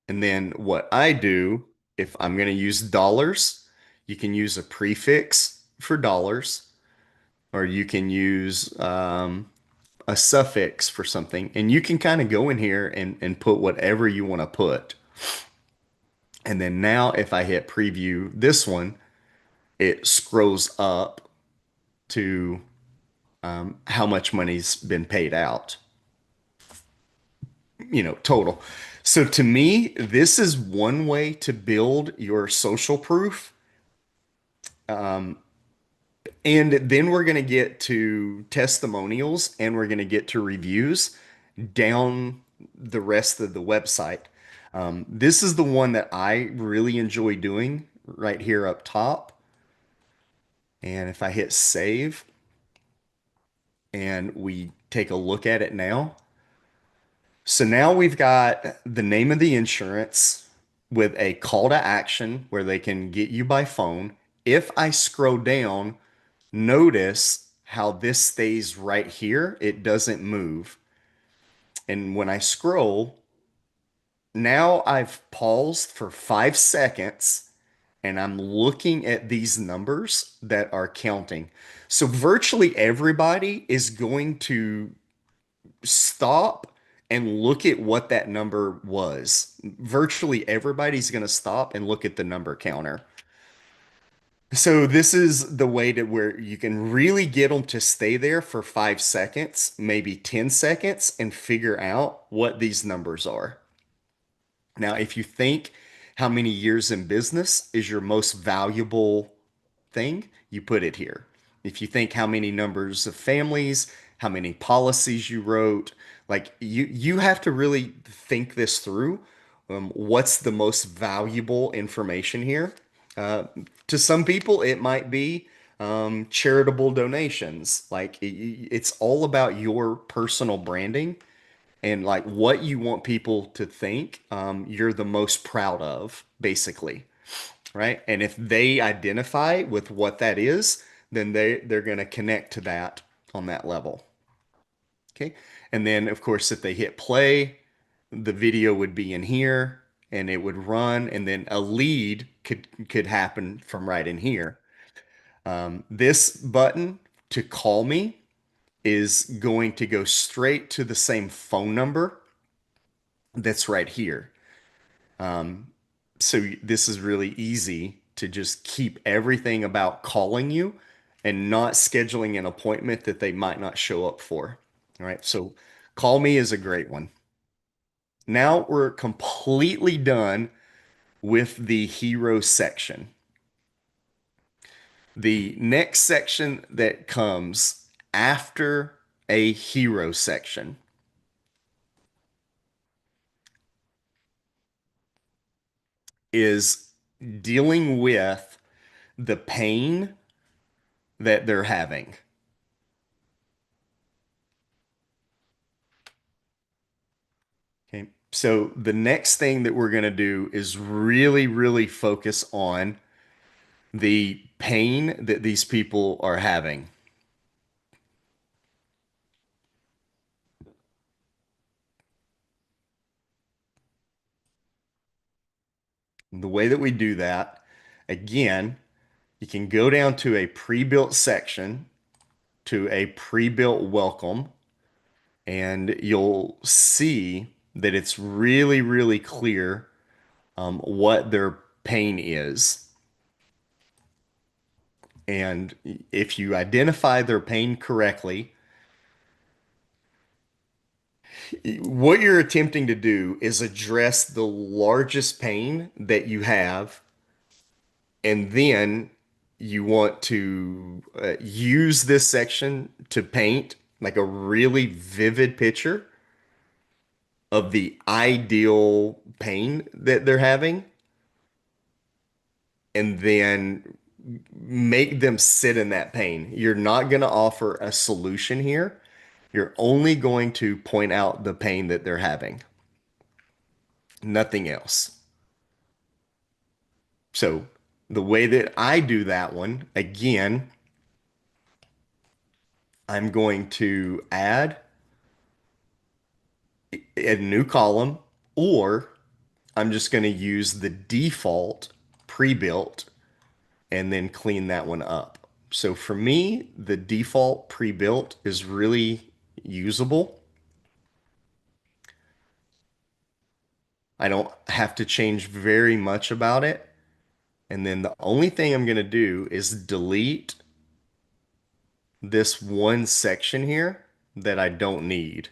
And then what I do, if I'm going to use dollars, you can use a prefix for dollars, or you can use a suffix for something. And you can kind of go in here and put whatever you want to put. And then now if I hit preview this one, it scrolls up to how much money's been paid out, total. So to me, this is one way to build your social proof. And then we're going to get to testimonials and we're going to get to reviews down the rest of the website. This is the one that I really enjoy doing right here up top. And if I hit save and we take a look at it now, so now we've got the name of the insurance. with a call to action where they can get you by phone. If I scroll down, notice how this stays right here. It doesn't move. And when I scroll, now I've paused for 5 seconds and I'm looking at these numbers that are counting. So virtually everybody is going to stop and look at what that number was. Virtually everybody's going to stop and look at the number counter. So this is the way to where you can really get them to stay there for 5 seconds, maybe 10 seconds, and figure out what these numbers are. Now, if you think how many years in business is your most valuable thing, you put it here. If you think how many numbers of families, how many policies you wrote, like you have to really think this through. What's the most valuable information here? Uh, to some people, it might be charitable donations. Like it's all about your personal branding and like what you want people to think you're the most proud of, basically, right? And if they identify with what that is, then they're going to connect to that on that level. Okay. And then of course, if they hit play, the video would be in here and it would run, and then a lead could happen from right in here. This button to call me is going to go straight to the same phone number that's right here. So this is really easy to just keep everything about calling you and not scheduling an appointment that they might not show up for. All right. So call me is a great one. Now we're completely done with the hero section. The next section that comes after a hero section is dealing with the pain that they're having. Okay. So the next thing that we're going to do is really, really focus on the pain that these people are having. The way that we do that, again, you can go down to a pre-built section, to a pre-built welcome, and you'll see that it's really, really clear what their pain is. And if you identify their pain correctly, what you're attempting to do is address the largest pain that you have, and then you want to use this section to paint like a really vivid picture of the ideal pain that they're having, and then make them sit in that pain. You're not going to offer a solution here. You're only going to point out the pain that they're having, nothing else. So the way that I do that one, again, I'm going to add a new column, or I'm just going to use the default pre-built and then clean that one up. So for me, the default pre-built is really usable. I don't have to change very much about it. And then the only thing I'm going to do is delete this one section here that I don't need.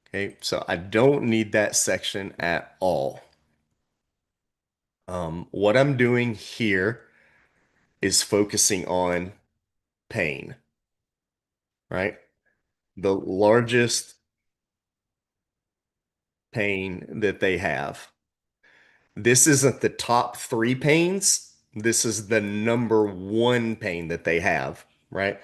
Okay, so I don't need that section at all. What I'm doing here is focusing on pain, right? The largest pain that they have. This isn't the top three pains. This is the number one pain that they have, right?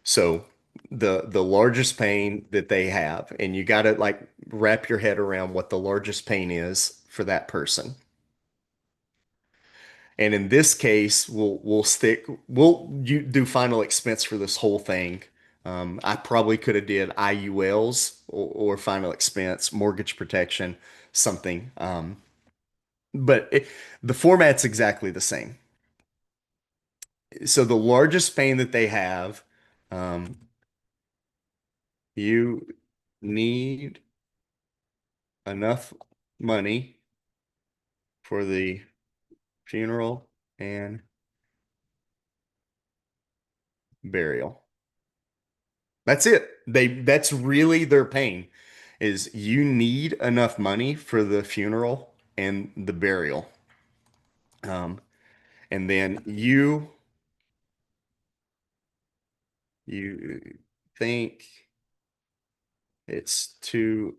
So the largest pain that they have, and you got to like wrap your head around what the largest pain is for that person. And in this case, we'll do final expense for this whole thing. I probably could have did IULs or final expense, mortgage protection, something. But the format's exactly the same. So the largest pain that they have, um, you need enough money for the funeral and burial. That's it. That's really their pain is you need enough money for the funeral and the burial. Um, and then you think it's too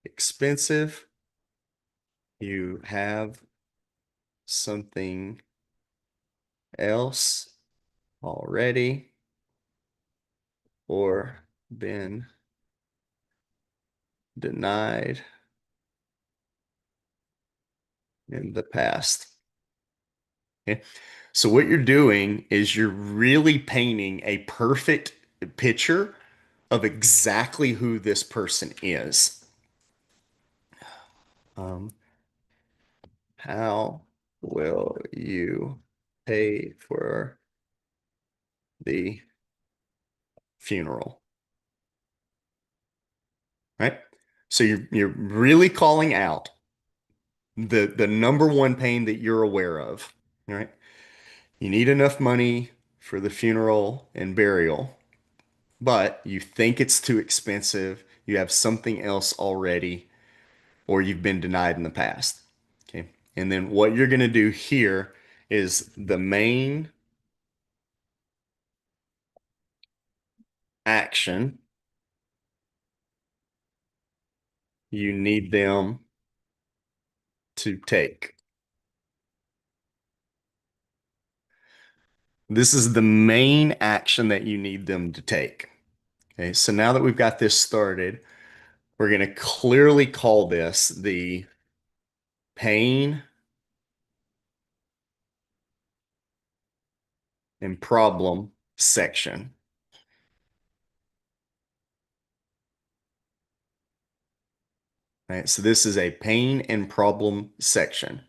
expensive. You have something else already or been denied in the past. Okay. So what you're doing is you're really painting a perfect picture of exactly who this person is. Um, how will you pay for the funeral? Right? So you're really calling out the number one pain that you're aware of. Right? You need enough money for the funeral and burial, but you think it's too expensive. You have something else already, or you've been denied in the past. Okay. And then what you're going to do here is the main action you need them to take. This is the main action that you need them to take. Okay. So now that we've got this started, we're going to clearly call this the pain and problem section. Right? So this is a pain and problem section.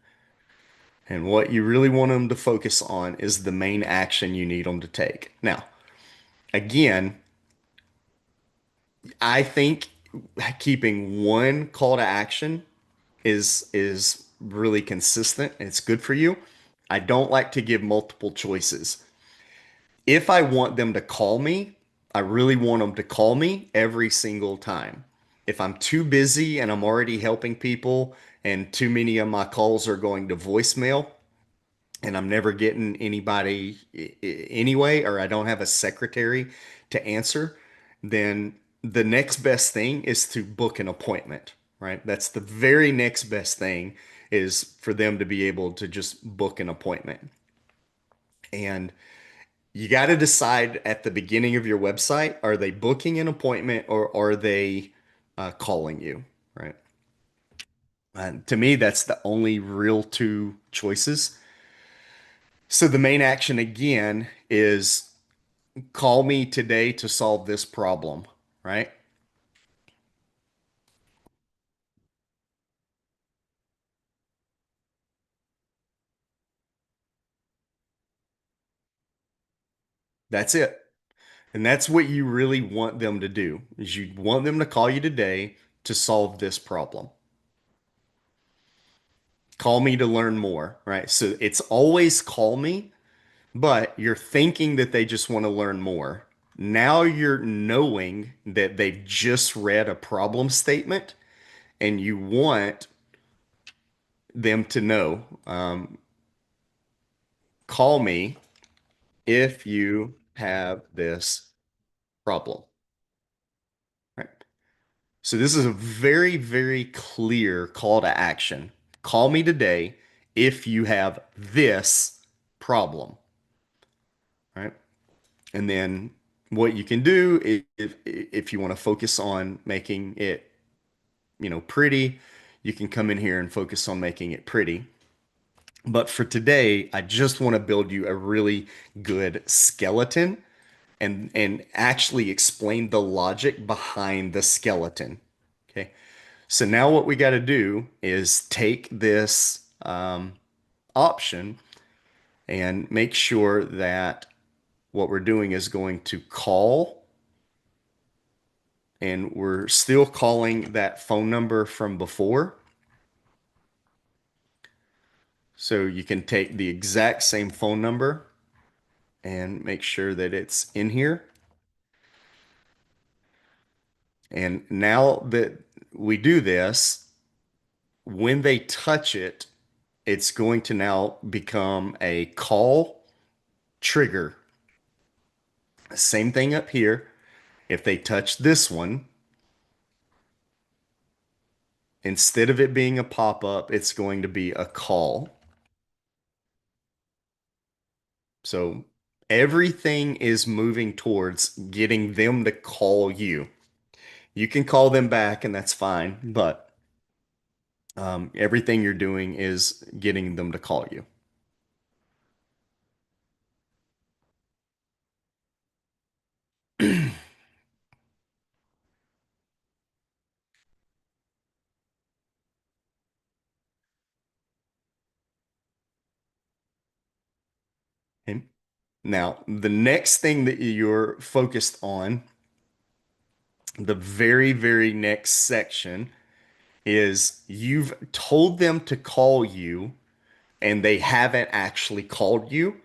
And what you really want them to focus on is the main action you need them to take. Now, again, I think keeping one call to action is really consistent and it's good for you. I don't like to give multiple choices. If I want them to call me, I really want them to call me every single time. If I'm too busy and I'm already helping people and too many of my calls are going to voicemail, and I'm never getting anybody anyway, or I don't have a secretary to answer, then the next best thing is to book an appointment, right? That's the very next best thing is for them to be able to just book an appointment. And you got to decide at the beginning of your website, are they booking an appointment or are they calling you, right? To me, that's the only real two choices. So the main action again is call me today to solve this problem, right? That's it. And that's what you really want them to do is you want them to call you today to solve this problem. Call me to learn more, right? So it's always call me, but you're thinking that they just want to learn more. Now you're knowing that they've just read a problem statement and you want them to know, call me if you have this problem. Right. So this is a very, very clear call to action. Call me today if you have this problem. Right. And then what you can do if you want to focus on making it, pretty, you can come in here and focus on making it pretty. But for today, I just want to build you a really good skeleton and actually explain the logic behind the skeleton. Okay. So now what we got to do is take this option and make sure that what we're doing is going to call, and we're still calling that phone number from before. So you can take the exact same phone number and make sure that it's in here. And now that we do this, when they touch it, it's going to now become a call trigger. Same thing up here. If they touch this one, instead of it being a pop-up, it's going to be a call. So everything is moving towards getting them to call you. You can call them back, and that's fine, but everything you're doing is getting them to call you. Okay. Now, the next thing that you're focused on, the very, very next section, is you've told them to call you and they haven't actually called you.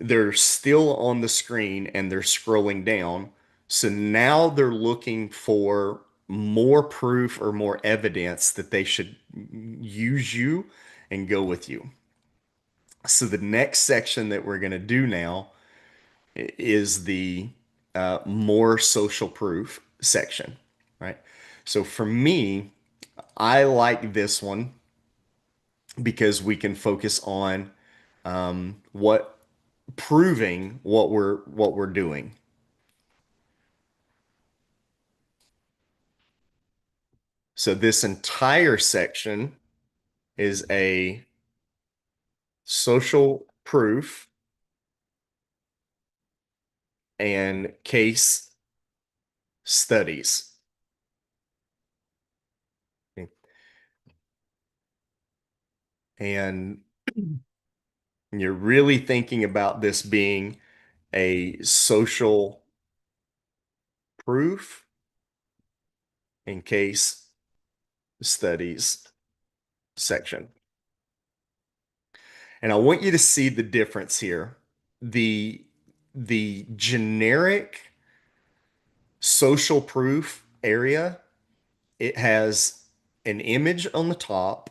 They're still on the screen and they're scrolling down. So now they're looking for more proof or more evidence that they should use you and go with you. So the next section that we're going to do now is the more social proof section, right? So for me, I like this one because we can focus on what proving what we're doing. So this entire section is a social proof and case studies. And you're really thinking about this being a social proof and case studies section. And I want you to see the difference here. The the generic social proof area, it has an image on the top,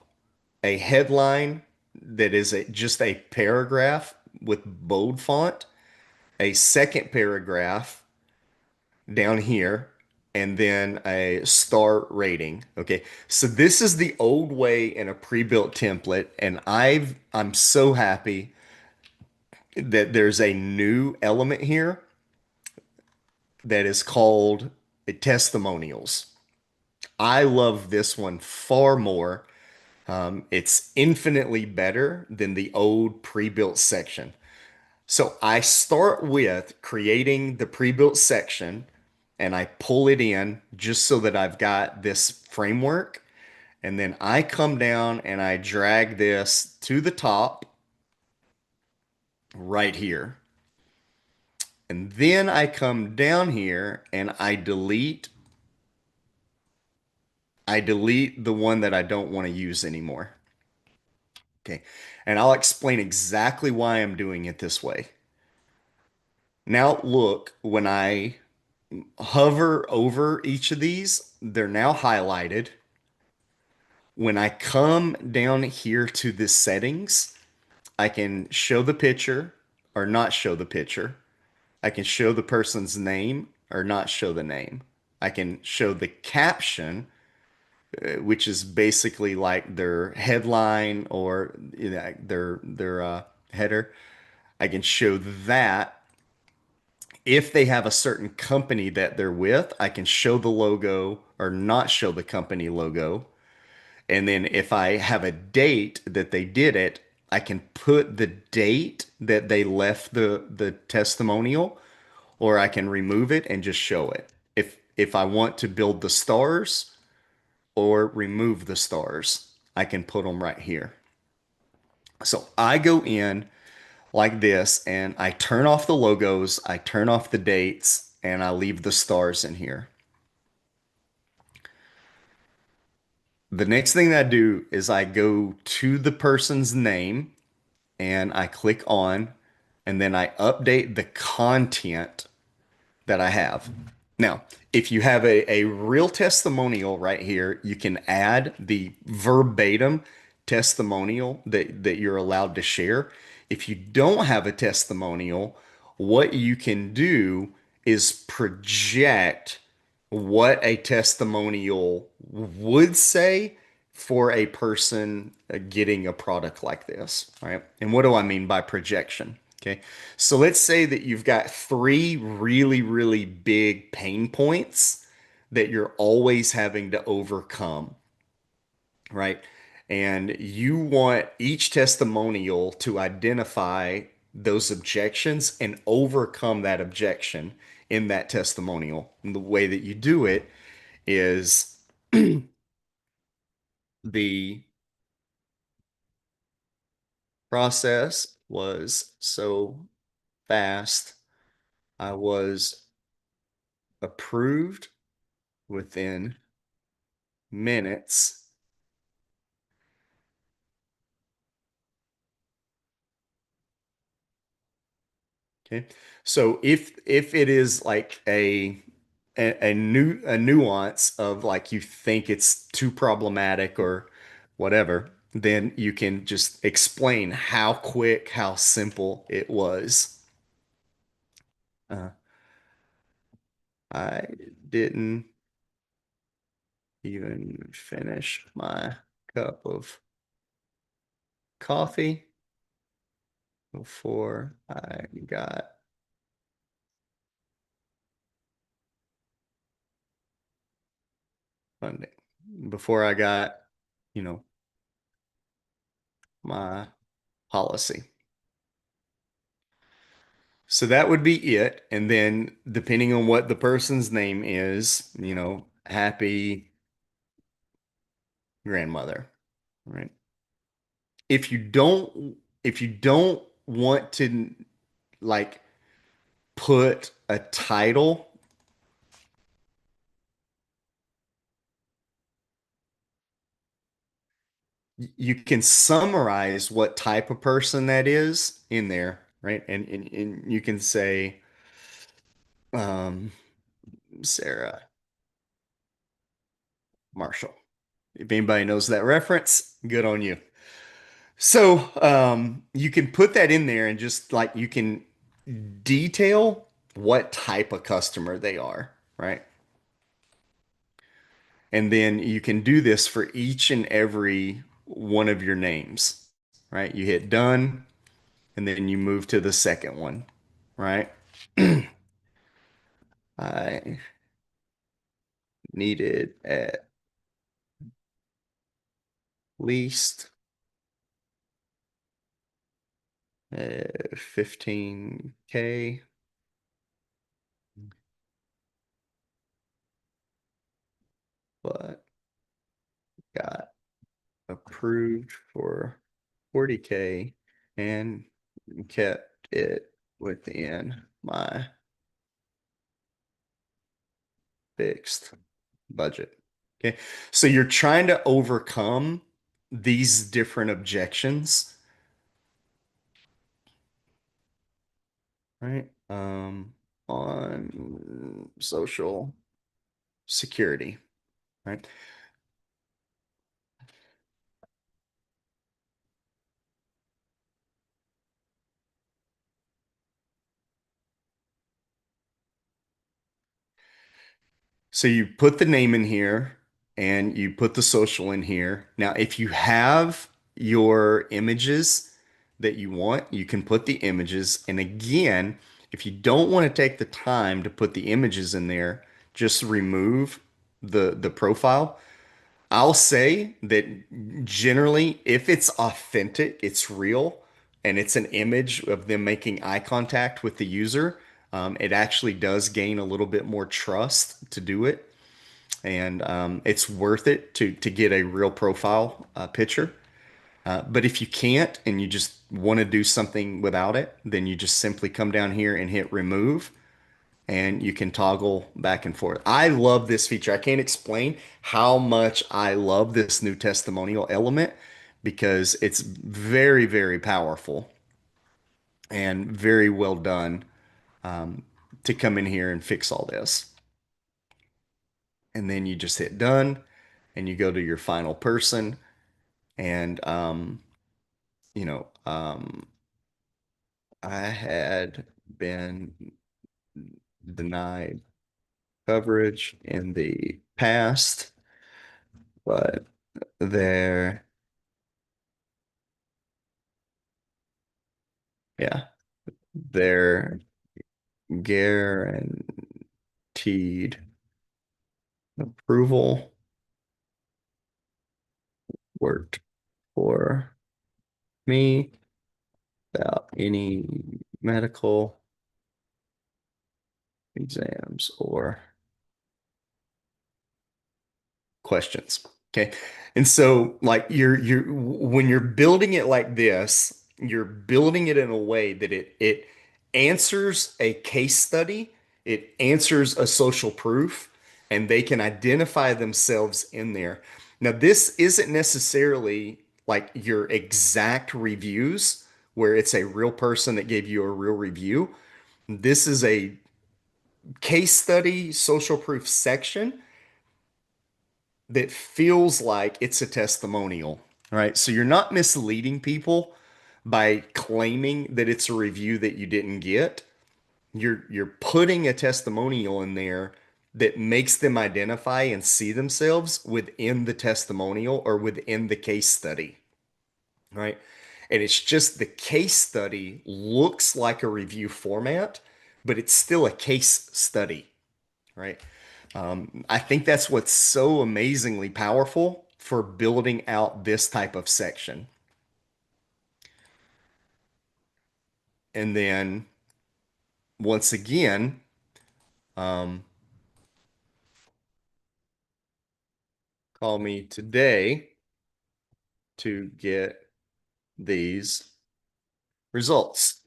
a headline that is just a paragraph with bold font, a second paragraph down here, and then a star rating. Okay. So this is the old way in a pre-built template, and I'm so happy that there's a new element here that is called testimonials. I love this one far more. It's infinitely better than the old pre-built section. So I start with creating the pre-built section and I pull it in just so that I've got this framework. And then I come down and I drag this to the top right here. And then I come down here and I delete the one that I don't want to use anymore. Okay. And I'll explain exactly why I'm doing it this way. Now look, when I hover over each of these, they're now highlighted. When I come down here to the settings, I can show the picture or not show the picture. I can show the person's name or not show the name. I can show the caption, which is basically like their headline or their header. I can show that, If they have a certain company that they're with, I can show the logo or not show the company logo. And then if I have a date that they did it, I can put the date that they left the testimonial, or I can remove it and just show it. If I want to build the stars or remove the stars, I can put them right here. So I go in like this and I turn off the logos, I turn off the dates, and I leave the stars in here. The next thing that I do is I go to the person's name and I click on, and then I update the content that I have. Now, if you have a real testimonial right here, you can add the verbatim testimonial that you're allowed to share. If you don't have a testimonial, what you can do is project what a testimonial would say for a person getting a product like this, right? And what do I mean by projection? Okay. So let's say that you've got three really, really big pain points that you're always having to overcome, right? And you want each testimonial to identify those objections and overcome that objection in that testimonial. And the way that you do it is the process was so fast, I was approved within minutes. Okay. So if it is like a nuance of like you think it's too problematic or whatever, then you can just explain how quick, how simple it was. Uh, I didn't even finish my cup of coffee before I got funding, before I got, you know, my policy. So that would be it. And then depending on what the person's name is, happy grandmother, right? If you don't, if you don't want to like put a title, you can summarize what type of person that is in there, right? And you can say, um, Sarah Marshall. If anybody knows that reference, good on you. So you can put that in there and just like you can detail what type of customer they are, right? And then you can do this for each and every one of your names, right? You hit done and then you move to the second one, right? I needed at least 15K, but got approved for 40K and kept it within my fixed budget. Okay. So you're trying to overcome these different objections, right? On social security, right? So you put the name in here and you put the social in here. Now, if you have your images that you want, you can put the images. And again, If you don't want to take the time to put the images in there, just remove the profile. I'll say that generally, if it's authentic, it's real, and it's an image of them making eye contact with the user, it actually does gain a little bit more trust to do it, and it's worth it to get a real profile picture. But if you can't and you just want to do something without it, then you just simply come down here and hit remove and you can toggle back and forth. I love this feature. I can't explain how much I love this new testimonial element because it's very, very powerful and very well done to come in here and fix all this. And then you just hit done and you go to your final person and you know, I had been denied coverage in the past, but there, yeah, their guaranteed approval worked for me without any medical exams or questions. Okay. And so like you're when you're building it like this, you're building it in a way that it answers a case study, it answers a social proof, and they can identify themselves in there. Now, this isn't necessarily like your exact reviews where it's a real person that gave you a real review. This is a case study social proof section that feels like it's a testimonial, right? So you're not misleading people by claiming that it's a review that you didn't get. You're putting a testimonial in there that makes them identify and see themselves within the testimonial or within the case study, right? And it's just the case study looks like a review format, but it's still a case study, right? I think that's what's so amazingly powerful for building out this type of section. And then once again, um, call me today to get these results.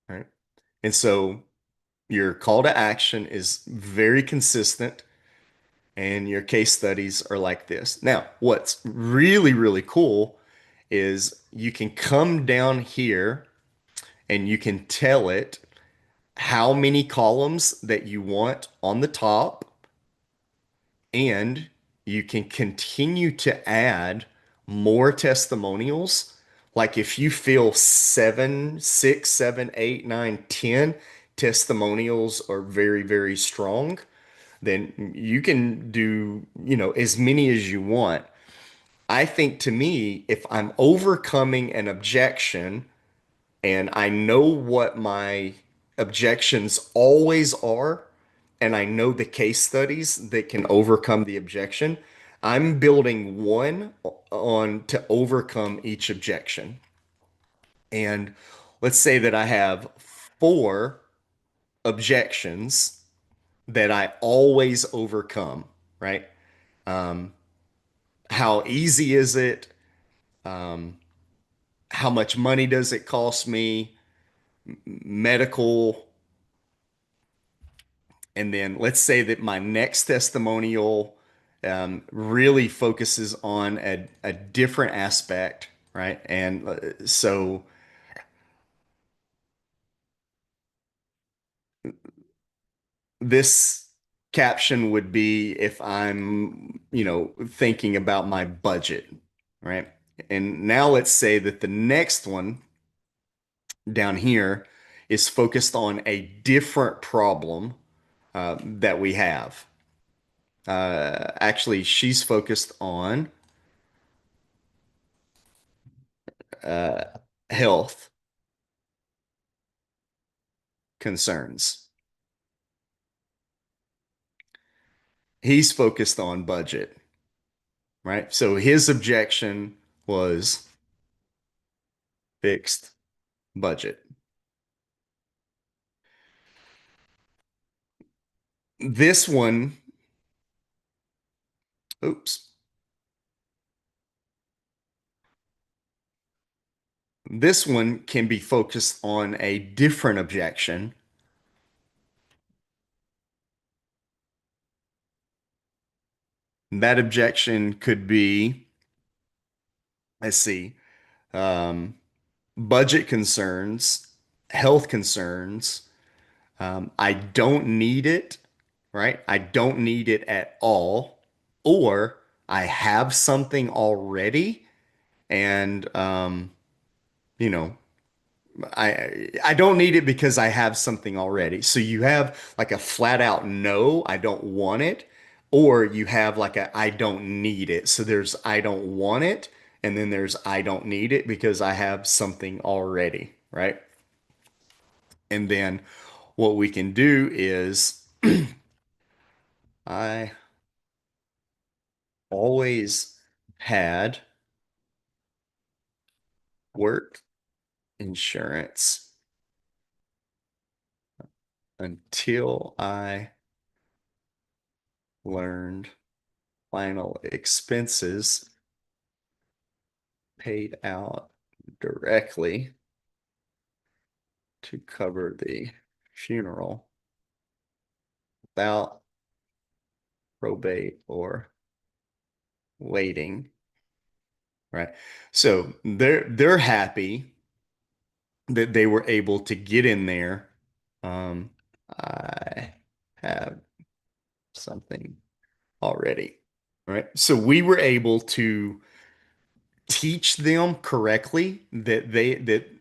Right. And so your call to action is very consistent and your case studies are like this. Now, what's really, really cool is you can come down here and you can tell it how many columns that you want on the top, and you can continue to add more testimonials. Like if you feel 7, 6, 7, 8, 9, 10 testimonials are very, very strong, then you can do, as many as you want. I think to me, if I'm overcoming an objection and I know what my objections always are, and I know the case studies that can overcome the objection. I'm building one on to overcome each objection. And let's say that I have four objections that I always overcome, right? Um, how easy is it? Um, how much money does it cost me? Medical. And then let's say that my next testimonial really focuses on a different aspect, right? And so this caption would be if I'm, thinking about my budget, right? And now let's say that the next one down here is focused on a different problem that we have. Actually, she's focused on uh, health. concerns. He's focused on budget, right? So his objection was fixed budget. This one, oops, this one can be focused on a different objection. That objection could be, let's see, um, budget concerns, health concerns. I don't need it, right? I don't need it at all. Or I have something already and you know, I don't need it because I have something already. So you have like a flat out no, I don't want it, or you have like a I don't need it. So there's I don't want it, and then there's I don't need it because I have something already, right? And then what we can do is I always had work insurance until I learned final expenses paid out directly to cover the funeral without probate or waiting, right? So they're happy that they were able to get in there. Um, I have something already, right? So we were able to teach them correctly that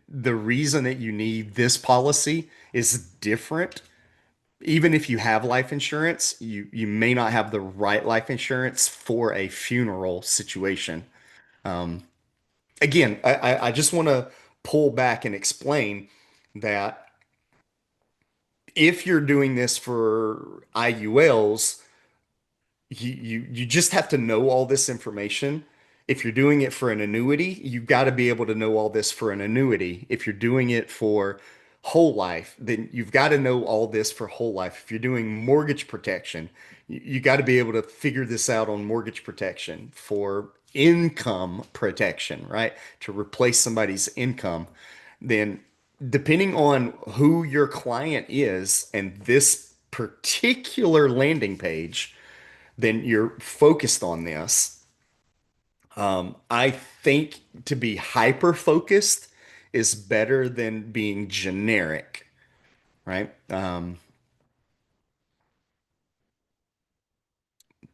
the reason that you need this policy is different. Even if you have life insurance, you may not have the right life insurance for a funeral situation. Um, Again, I just want to pull back and explain that if you're doing this for IULs, you just have to know all this information. If you're doing it for an annuity, you've got to be able to know all this for an annuity. If you're doing it for whole life, then you've got to know all this for whole life. If you're doing mortgage protection, you got to be able to figure this out on mortgage protection for income protection, right? To replace somebody's income. Then depending on who your client is and this particular landing page, then you're focused on this. I think to be hyper focused is better than being generic, right?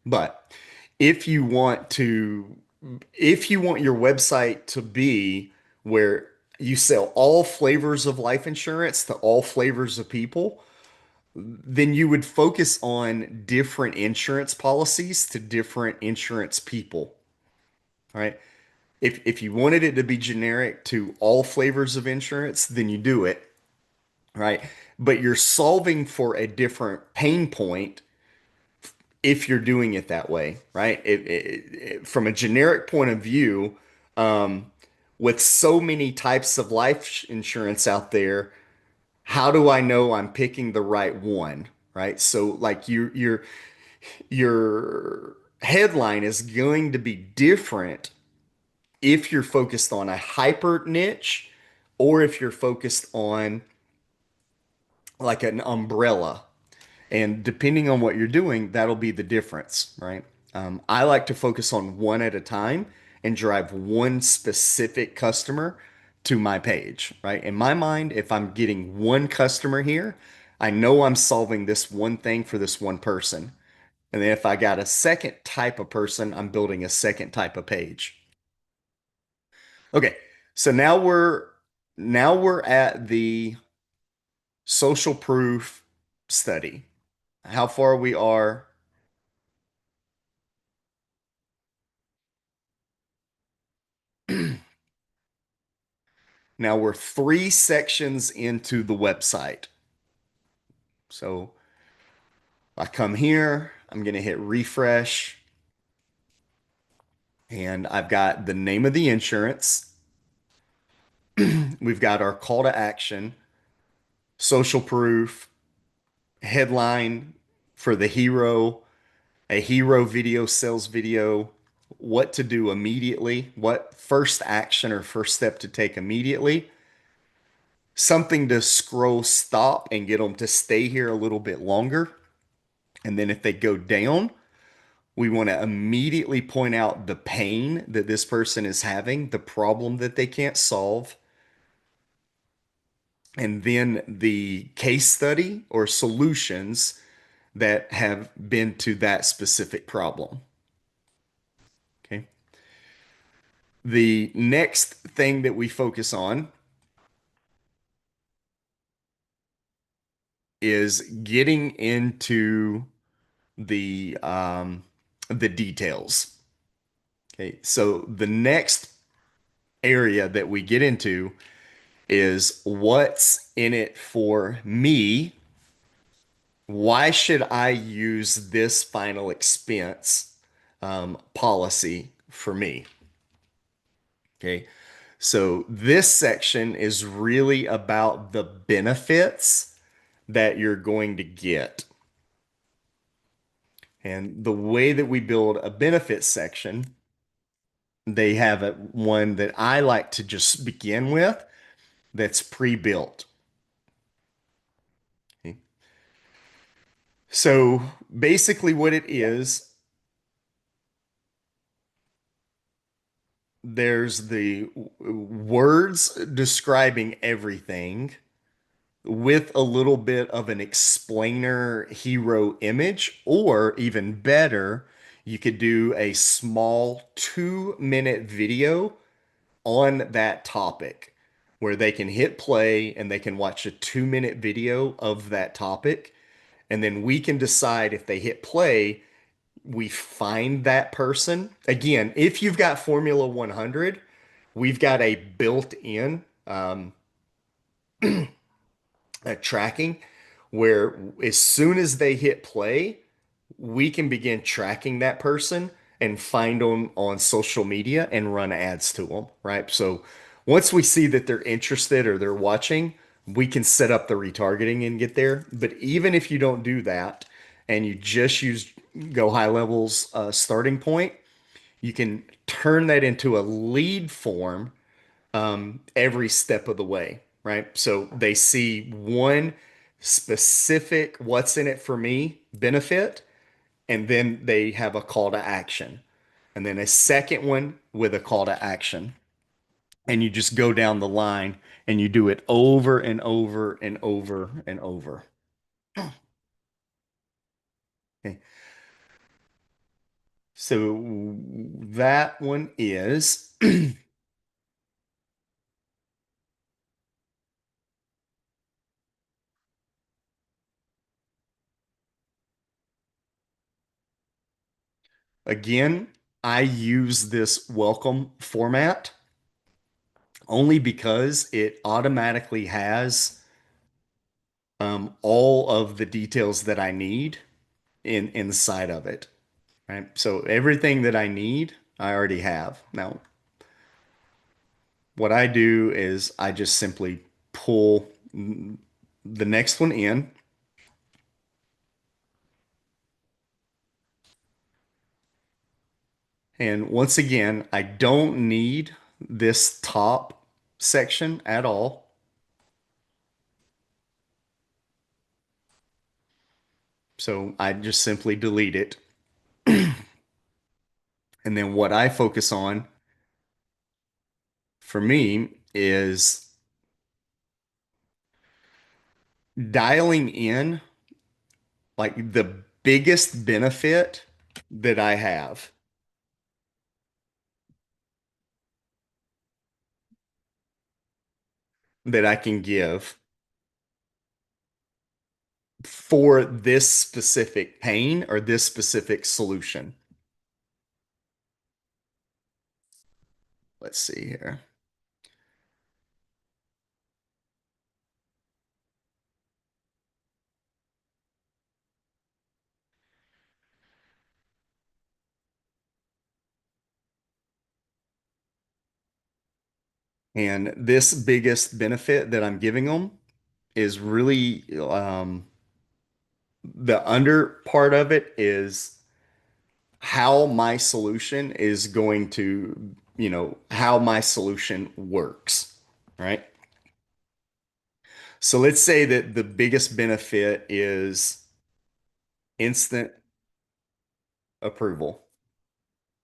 But if you want to, if you want your website to be where you sell all flavors of life insurance to all flavors of people, then you would focus on different insurance policies to different insurance people, right? If you wanted it to be generic to all flavors of insurance, then you do it, right? But you're solving for a different pain point if you're doing it that way, right? From a generic point of view, um, with so many types of life insurance out there, how do I know I'm picking the right one, right? So like your headline is going to be different if you're focused on a hyper niche or if you're focused on like an umbrella. And depending on what you're doing, that'll be the difference, right? I like to focus on one at a time and drive one specific customer to my page, right? In my mind, if I'm getting one customer here, I know I'm solving this one thing for this one person. And then if I got a second type of person, I'm building a second type of page. Okay, so now we're at the social proof study. How far we are. Now we're three sections into the website. So I come here, I'm going to hit refresh, and I've got the name of the insurance. We've got our call to action, social proof, headline for the hero, a hero video, sales video, what to do immediately, what first action or first step to take immediately, something to scroll stop and get them to stay here a little bit longer. And then if they go down, we want to immediately point out the pain that this person is having, the problem that they can't solve, and then the case study or solutions that have been to that specific problem. Okay. The next thing that we focus on is getting into the details. Okay. So the next area that we get into is what's in it for me. Why should I use this final expense policy for me? Okay. So this section is really about the benefits that you're going to get. And the way that we build a benefits section, they have one that I like to just begin with that's pre-built. Okay. So basically what it is, there's the words describing everything with a little bit of an explainer hero image, or even better, you could do a small 2-minute video on that topic where they can hit play and they can watch a 2-minute video of that topic. And then we can decide if they hit play, we find that person. Again, if you've got Formula 100, we've got a built-in tracking where as soon as they hit play, we can begin tracking that person and find them on social media and run ads to them, right? So once we see that they're interested or they're watching, we can set up the retargeting and get there. But even if you don't do that and you just use Go High Levels starting point, you can turn that into a lead form every step of the way, right? So they see one specific what's in it for me benefit, and then they have a call to action, and then a second one with a call to action. And you just go down the line and you do it over and over and over and over. Okay. So that one is, again, I use this welcome format only because it automatically has all of the details that I need inside of it, right? So everything that I need, I already have. Now, what I do is I just simply pull the next one in, and once again, I don't need this top section at all. So I just simply delete it. And then what I focus on for me is dialing in like the biggest benefit that I have that I can give for this specific pain or this specific solution. Let's see here. And this biggest benefit that I'm giving them is really the under part of it is how my solution is going to, how my solution works, right? So let's say that the biggest benefit is instant approval.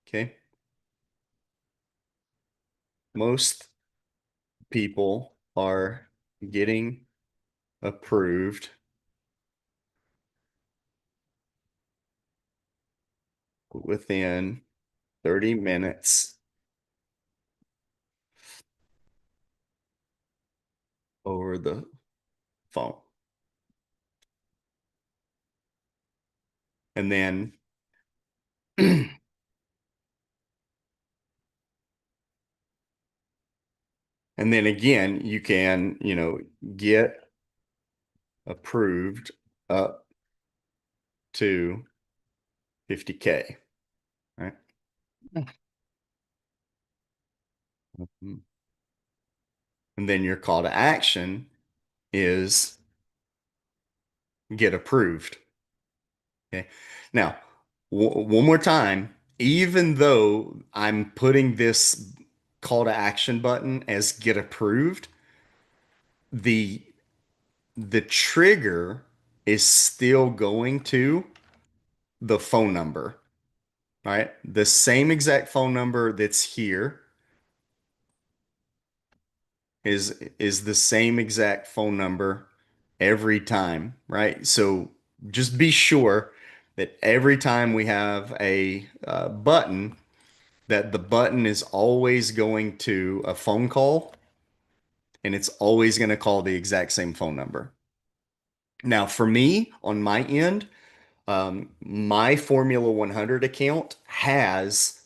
Okay. Most people are getting approved within 30 minutes over the phone. And then and then again, you can, get approved up to 50K, right? Mhm. And then your call to action is get approved. Okay. Now, one more time, even though I'm putting this call to action button as get approved, the the trigger is still going to the phone number, right? The same exact phone number that's here is the same exact phone number every time, right? So just be sure that every time we have a button, that the button is always going to a phone call and it's always going to call the exact same phone number. Now, for me, on my end, my Formula 100 account has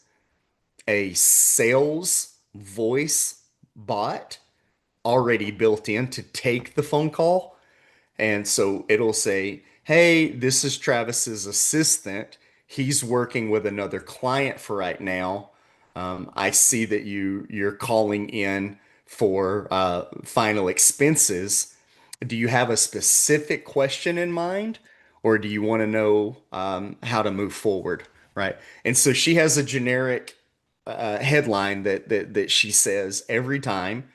a sales voice bot already built in to take the phone call. And so it'll say, hey, this is Travis's assistant. He's working with another client for right now. I see that you're calling in for final expenses. Do you have a specific question in mind, or do you want to know how to move forward? Right. And so she has a generic headline that she says every time,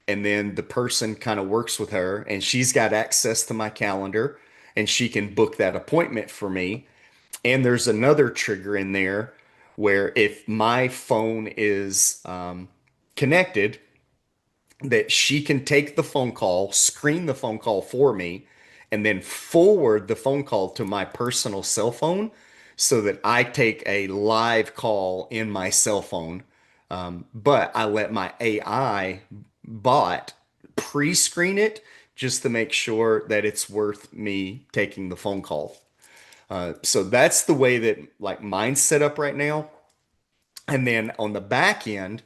and then the person kind of works with her and she's got access to my calendar and she can book that appointment for me. And there's another trigger in there where if my phone is connected, that she can take the phone call, screen the phone call for me, and then forward the phone call to my personal cell phone so that I take a live call in my cell phone. But I let my AI bot pre-screen it just to make sure that it's worth me taking the phone call. So that's the way that like mine's set up right now. And then on the back end,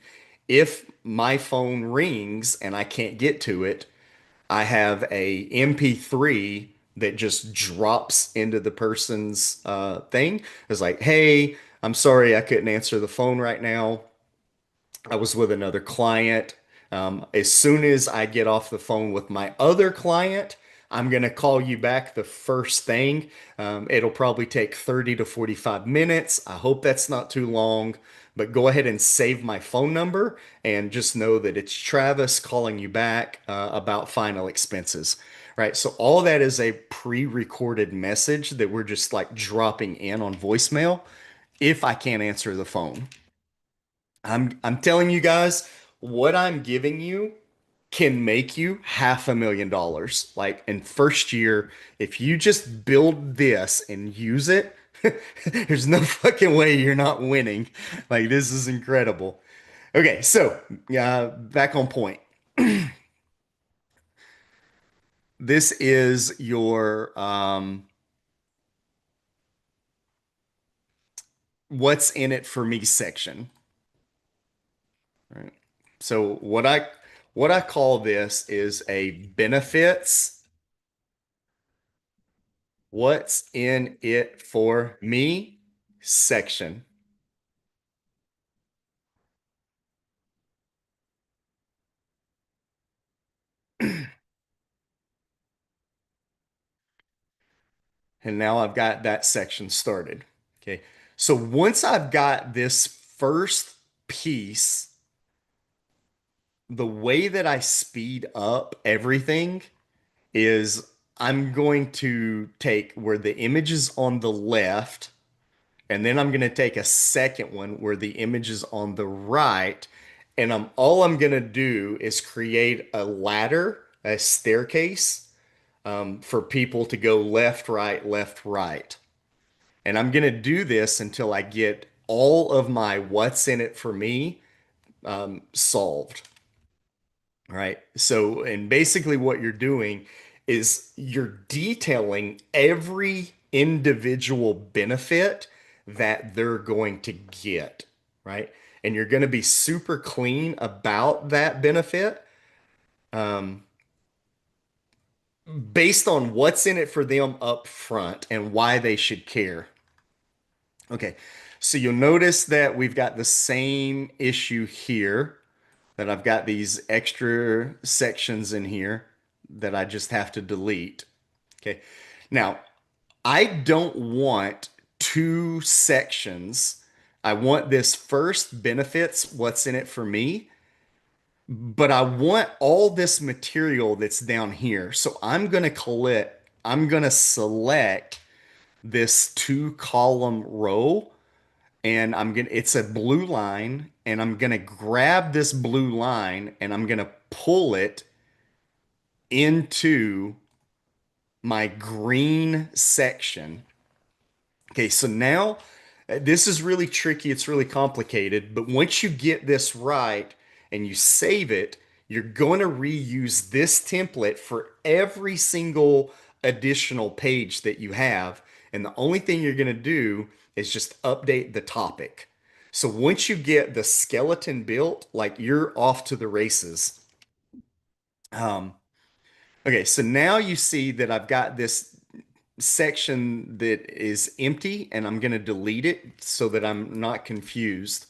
if my phone rings and I can't get to it, I have a MP3 that just drops into the person's thing. It's like, hey, I'm sorry I couldn't answer the phone right now. I was with another client. As soon as I get off the phone with my other client, I'm going to call you back the first thing. It'll probably take 30 to 45 minutes. I hope that's not too long, but go ahead and save my phone number and just know that it's Travis calling you back about final expenses. Right. So all that is a pre-recorded message that we're just like dropping in on voicemail if I can't answer the phone. I'm telling you guys, what I'm giving you can make you $500,000. Like in first year, if you just build this and use it, there's no fucking way you're not winning. Like this is incredible. Okay, so back on point. This is your what's in it for me section. Right. So what I call this is a benefits. What's in it for me section. And now I've got that section started. Okay. So once I've got this first piece, the way that I speed up everything is I'm going to take where the image is on the left, and then I'm going to take a second one where the image is on the right. And all I'm going to do is create a ladder, a staircase, for people to go left, right, left, right. And I'm going to do this until I get all of my what's in it for me solved. All right. So, and basically what you're doing is you're detailing every individual benefit that they're going to get, right? And you're going to be super clean about that benefit, um, based on what's in it for them up front and why they should care. Okay. So you'll notice that we've got the same issue here, that I've got these extra sections in here that I just have to delete. Okay. Now, I don't want two sections. I want this first benefits, what's in it for me, but I want all this material that's down here. So I'm going to select this two column row, and it's a blue line, and I'm gonna grab this blue line and I'm gonna pull it into my green section. Okay, so now this is really tricky, it's really complicated, but once you get this right and you save it, you're going to reuse this template for every single additional page that you have. And the only thing you're going to do is just update the topic. So once you get the skeleton built, like you're off to the races. Um, okay, so now you see that I've got this section that is empty, and I'm going to delete it so that I'm not confused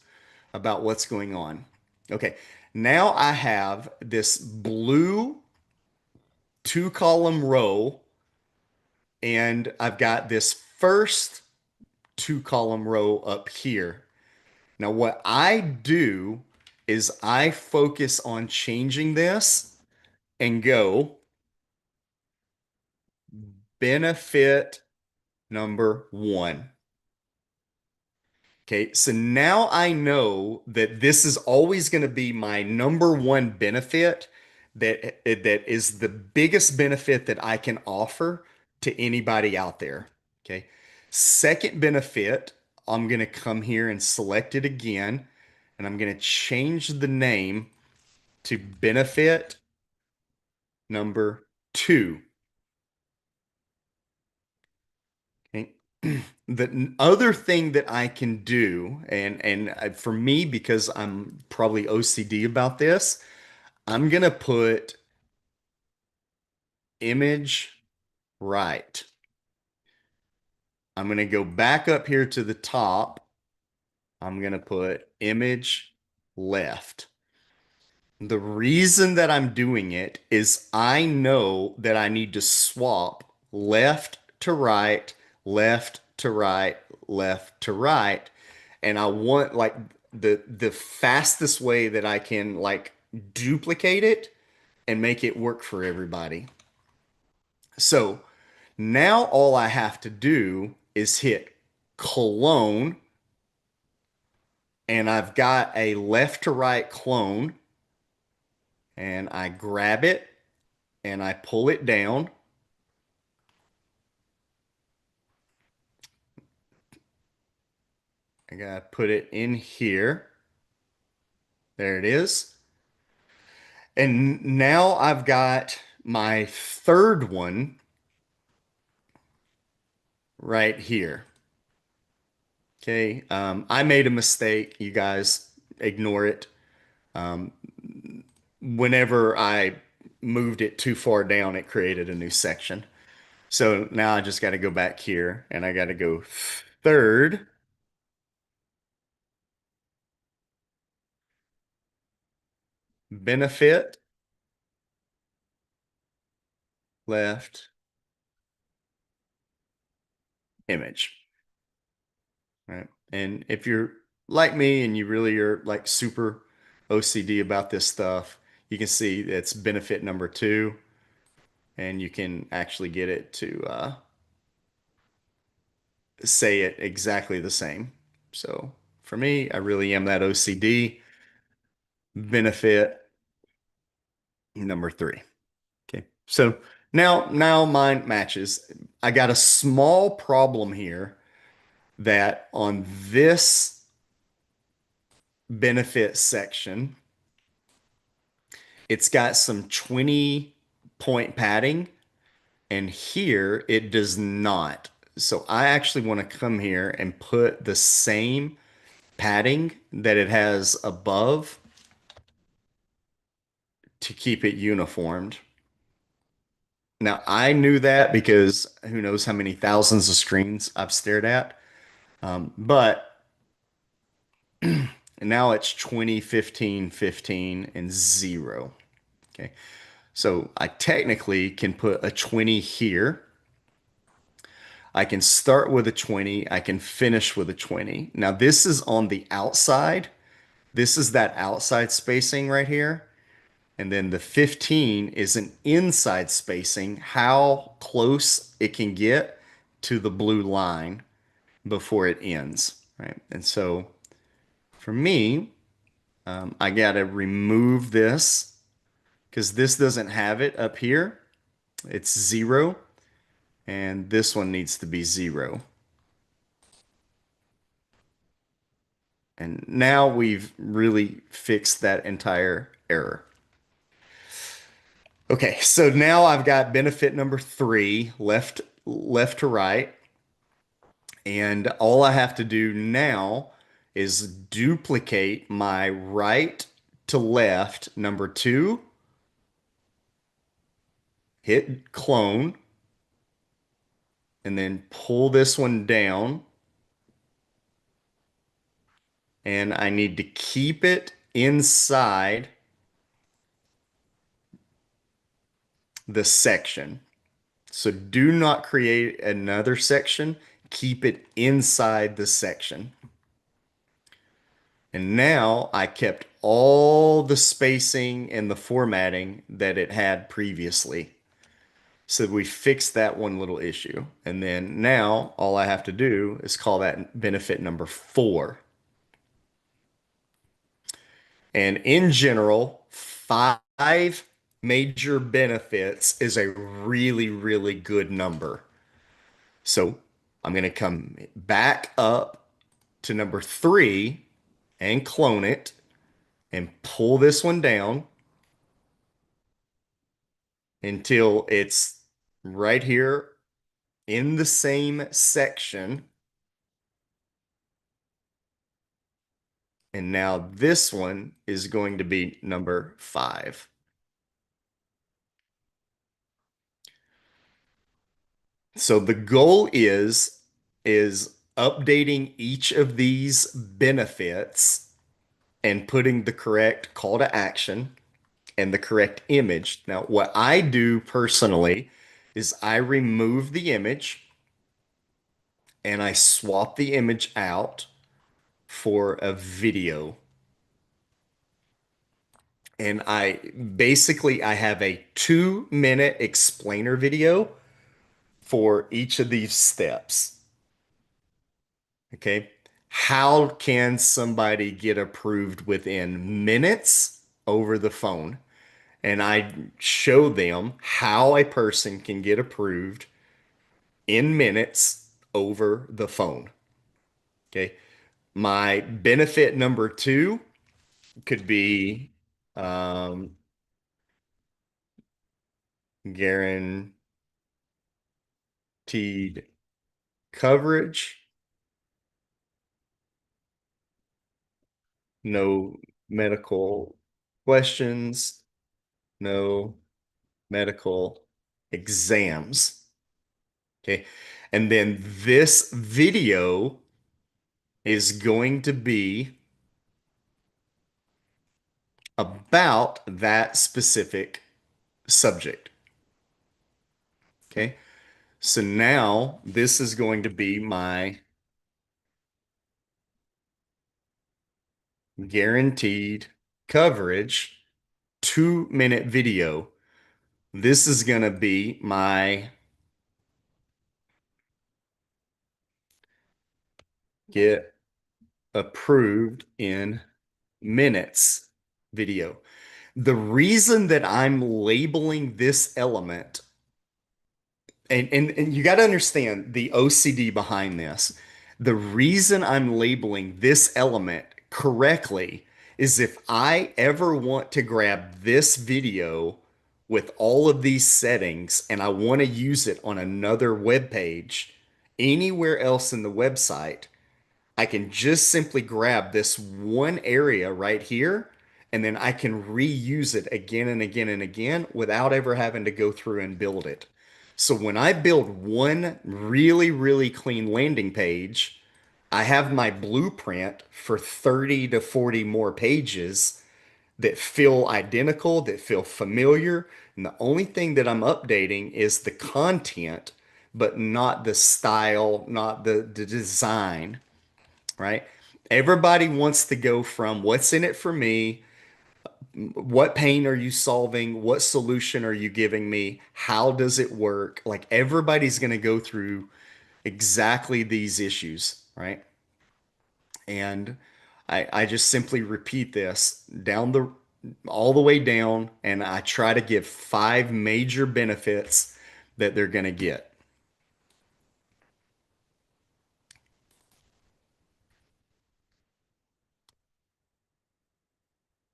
about what's going on. Okay, now I have this blue two column row, and I've got this first two column row up here. Now, what I do is I focus on changing this and go benefit number one. Okay, so now I know that this is always going to be my number one benefit, that is the biggest benefit that I can offer to anybody out there. Okay. Second benefit, I'm going to come here and select it again, and I'm going to change the name to benefit number two. Okay. The other thing that I can do, and for me, because I'm probably OCD about this, I'm gonna put image right. I'm gonna go back up here to the top. I'm gonna put image left. The reason that I'm doing it is I know that I need to swap left to right, left to right, left to right. And I want like the fastest way that I can like duplicate it and make it work for everybody. So now all I have to do is hit clone, and I've got a left to right clone, and I grab it and I pull it down. I gotta put it in here. There it is. And now I've got my third one right here. Okay. I made a mistake. You guys ignore it. Um, Whenever I moved it too far down, it created a new section. So now I just got to go back here, and I got to go third, benefit, left, image, right? And if you're like me and you really are like super OCD about this stuff, you can see it's benefit number two, and you can actually get it to say it exactly the same. So for me, I really am that OCD. Benefit number three. Okay. So now mine matches. I got a small problem here that on this benefit section, it's got some 20-point padding, and here it does not. So I actually want to come here and put the same padding that it has above to keep it uniformed. Now, I knew that because who knows how many thousands of screens I've stared at. But now it's 20, 15, 15, and 0. Okay. So I technically can put a 20 here. I can start with a 20. I can finish with a 20. Now, this is on the outside. This is that outside spacing right here. And then the 15 is an inside spacing, how close it can get to the blue line before it ends, right? And so for me, I got to remove this because this doesn't have it up here. It's 0, and this one needs to be 0. And now we've really fixed that entire error. Okay, so now I've got benefit number three left to right. And all I have to do now is duplicate my right to left number two, hit clone, and then pull this one down. And I need to keep it inside the section. So do not create another section. Keep it inside the section. And now I kept all the spacing and the formatting that it had previously. So we fixed that one little issue. And then now all I have to do is call that benefit number four. And in general, five major benefits is a really, really good number. So I'm going to come back up to number three and clone it and pull this one down until it's right here in the same section. And now this one is going to be number five. So the goal is updating each of these benefits and putting the correct call to action and the correct image. Now, what I do personally is I remove the image and I swap the image out for a video. And I have a 2-minute explainer video for each of these steps. Okay. How can somebody get approved within minutes over the phone? And I show them how a person can get approved in minutes over the phone. Okay. My benefit number two could be um, guaranteed coverage, no medical questions, no medical exams. Okay. And then this video is going to be about that specific subject. Okay. So now this is going to be my guaranteed coverage 2 minute video. This is going to be my get approved in minutes video. The reason that I'm labeling this element, and you got to understand the OCD behind this. The reason I'm labeling this element correctly is if I ever want to grab this video with all of these settings and I want to use it on another web page anywhere else in the website, I can just simply grab this one area right here, and then I can reuse it again and again and again without ever having to go through and build it. So when I build one really, really clean landing page, I have my blueprint for 30 to 40 more pages that feel identical, that feel familiar. And the only thing that I'm updating is the content, but not the style, not the design, right? Everybody wants to go from what's in it for me, what pain are you solving, what solution are you giving me, how does it work? Like everybody's going to go through exactly these issues, right? And I just simply repeat this down the all the way down, and I try to give 5 major benefits that they're going to get.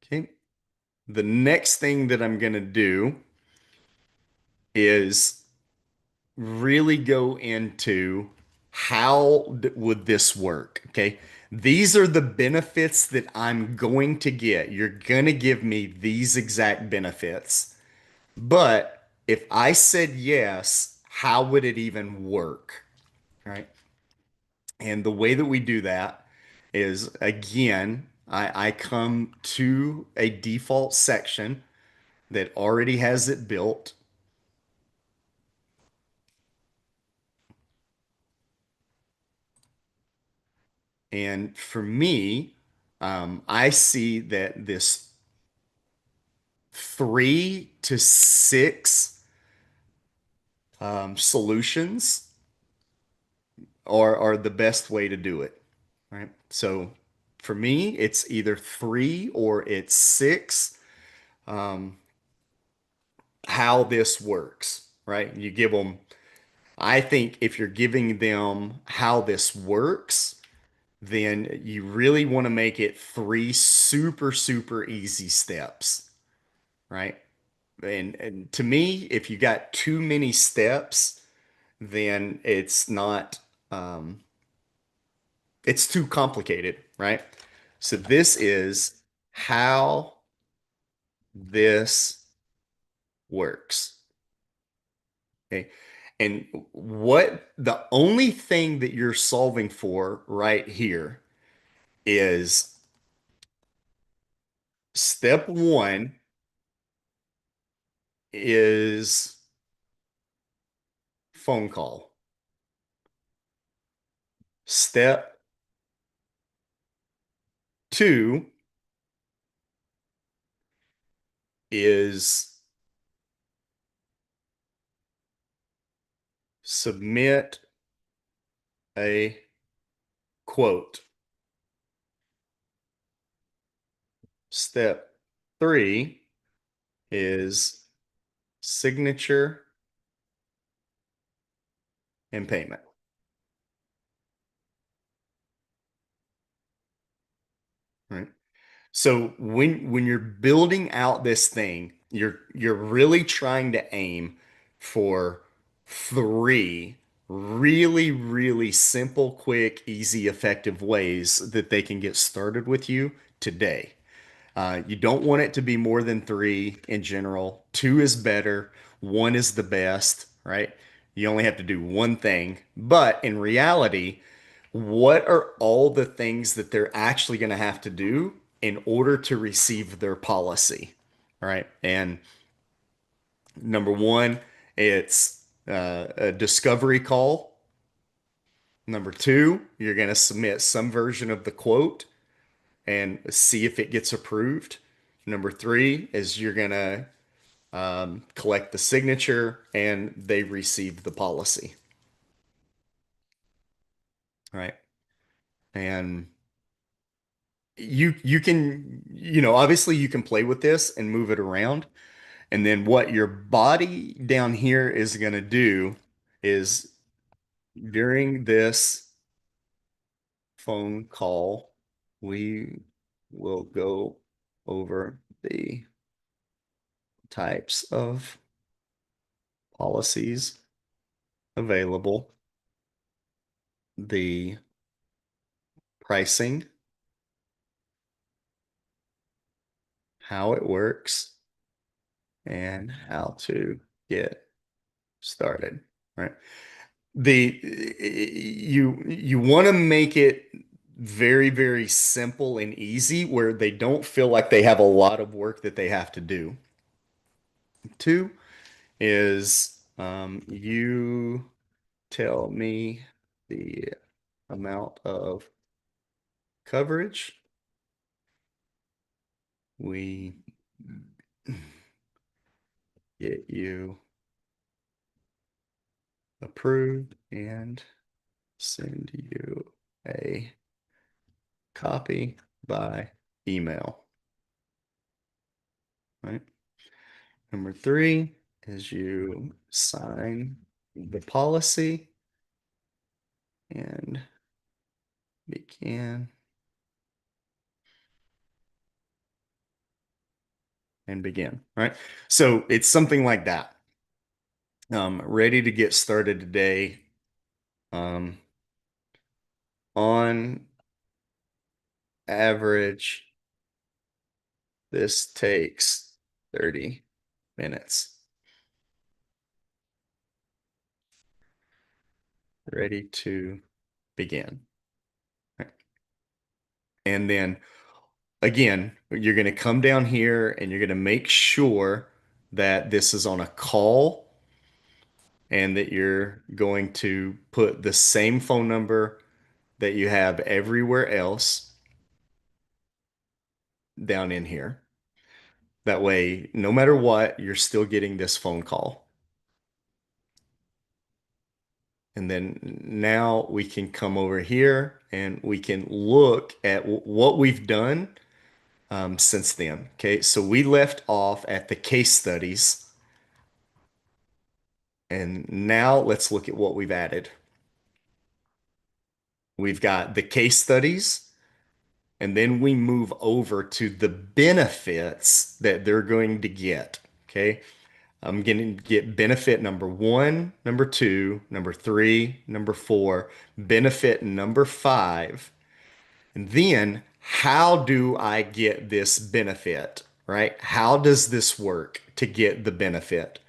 Okay. The next thing that I'm going to do is really go into would this work? Okay. These are the benefits that I'm going to get. You're going to give me these exact benefits. But if I said yes, how would it even work? Right. And the way that we do that is again, I come to a default section that already has it built. And for me, I see that this 3 to 6 solutions are the best way to do it, right? So for me, it's either 3 or it's 6, um, how this works, right? You give them, I think if you're giving them how this works, then you really want to make it 3 super, super easy steps, right? And to me, if you got too many steps, then um, it's too complicated, right? So this is how this works. Okay. And what the only thing that you're solving for right here is step one is phone call. Step two is submit a quote. Step three is signature and payment. Right. So when you're building out this thing, you're really trying to aim for 3 really, really simple, quick, easy, effective ways that they can get started with you today. You don't want it to be more than 3 in general. 2 is better. 1 is the best, right? You only have to do one thing. But in reality, what are all the things that they're actually going to have to do in order to receive their policy? All right. And number one, it's a discovery call. Number two, you're going to submit some version of the quote and see if it gets approved. Number three is you're going to collect the signature and they receive the policy. Right. And you can, obviously you can play with this and move it around. And then what your body down here is going to do is during this phone call, we will go over the types of policies available, the pricing, how it works, and how to get started. Right. The you want to make it very, very simple and easy where they don't feel like they have a lot of work that they have to do. Two is you tell me the amount of coverage we get you approved and send you a copy by email. Right. Number three is you sign the policy and begin and begin. Right. So it's something like that. Ready to get started today. Um, on average, this takes 30 minutes. Ready to begin. Right. And then again, you're going to come down here and you're going to make sure that this is on a call and that you're going to put the same phone number that you have everywhere else down in here. That way, no matter what, you're still getting this phone call. And then now we can come over here and we can look at what we've done since then. Okay, so we left off at the case studies. And now let's look at what we've added. We've got the case studies, and then we move over to the benefits that they're going to get. Okay. I'm going to get benefit number one, number two, number three, number four, benefit number five. And then how do I get this benefit, right? How does this work to get the benefit?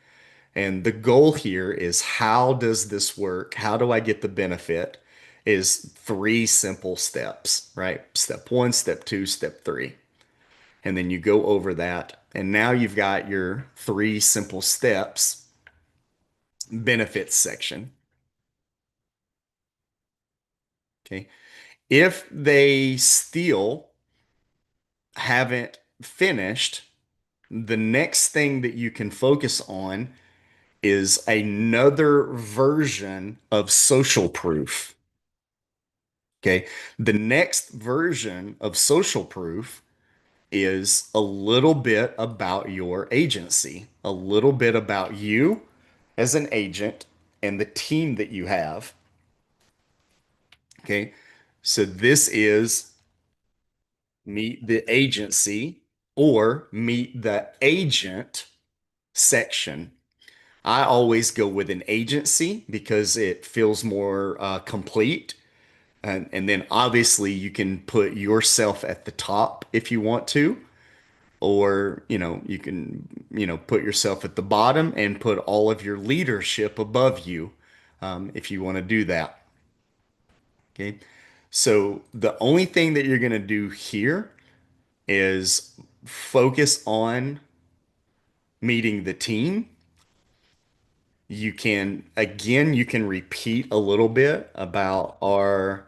And the goal here is how does this work? How do I get the benefit? Is three simple steps, right? Step one, step two, step three. And then you go over that. And now you've got your three simple steps benefits section. Okay. If they still haven't finished, the next thing that you can focus on is another version of social proof. Okay. The next version of social proof is a little bit about your agency, a little bit about you as an agent and the team that you have. Okay. So this is meet the agency or meet the agent section. I always go with an agency because it feels more complete. And then obviously you can put yourself at the top if you want to, or, you can, put yourself at the bottom and put all of your leadership above you, if you want to do that. Okay. So the only thing that you're going to do here is focus on meeting the team You can, again, you can repeat a little bit about our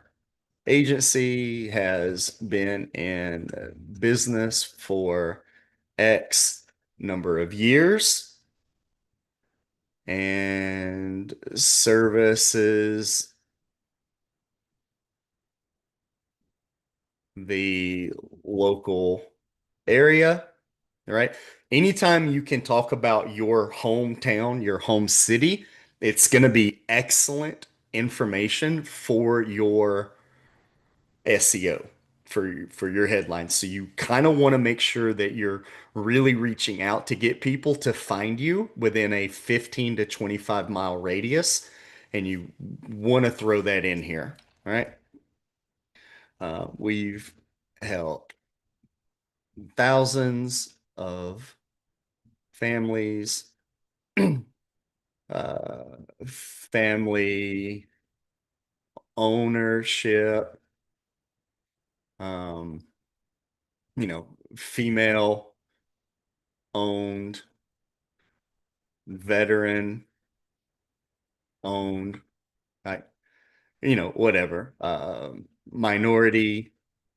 agency has been in business for X number of years and services the local area, right? Anytime you can talk about your hometown, your home city, it's going to be excellent information for your SEO, for your headlines. So you kind of want to make sure that you're really reaching out to get people to find you within a 15 to 25-mile radius, and you want to throw that in here. All right. We've helped thousands of families, uh, family ownership, um, female owned, veteran owned, right? Whatever, minority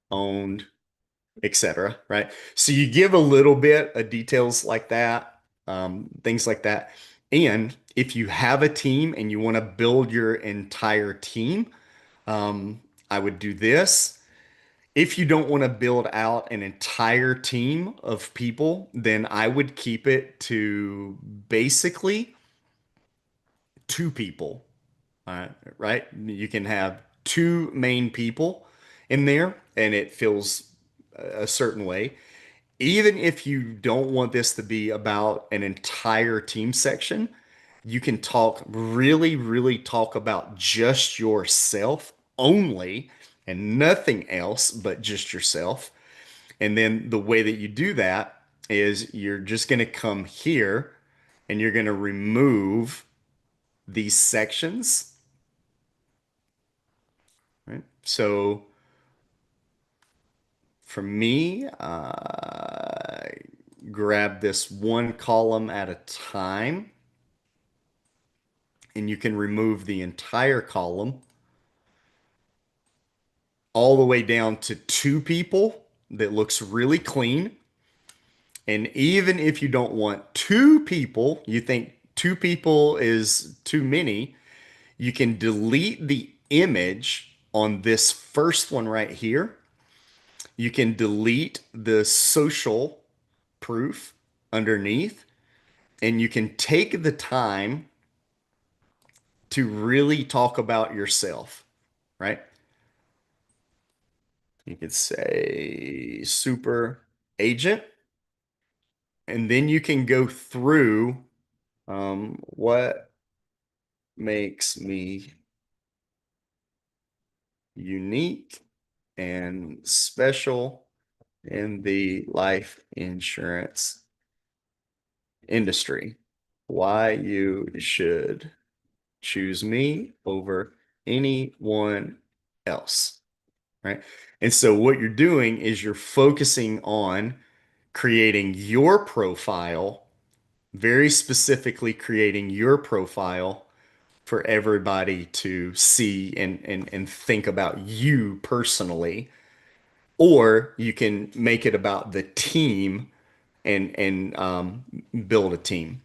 owned, etc. Right? So you give a little bit of details like that, things like that. And if you have a team and you want to build your entire team, I would do this. If you don't want to build out an entire team of people, then I would keep it to basically two people. Right? You can have two main people in there and it feels a certain way. Even if you don't want this to be about an entire team section, you can talk really, really talk about just yourself only and nothing else but just yourself. And then the way that you do that is you're just going to come here and you're going to remove these sections, right? So for me, grab this one column at a time, and you can remove the entire column all the way down to two people that looks really clean. And even if you don't want two people, you think two people is too many, you can delete the image on this first one right here. You can delete the social proof underneath, and you can take the time to really talk about yourself, right? You could say super agent, and then you can go through what makes me unique and special in the life insurance industry. Why you should choose me over anyone else, right? And so what you're doing is you're focusing on creating your profile, very specifically creating your profile for everybody to see and think about you personally. Or you can make it about the team and build a team.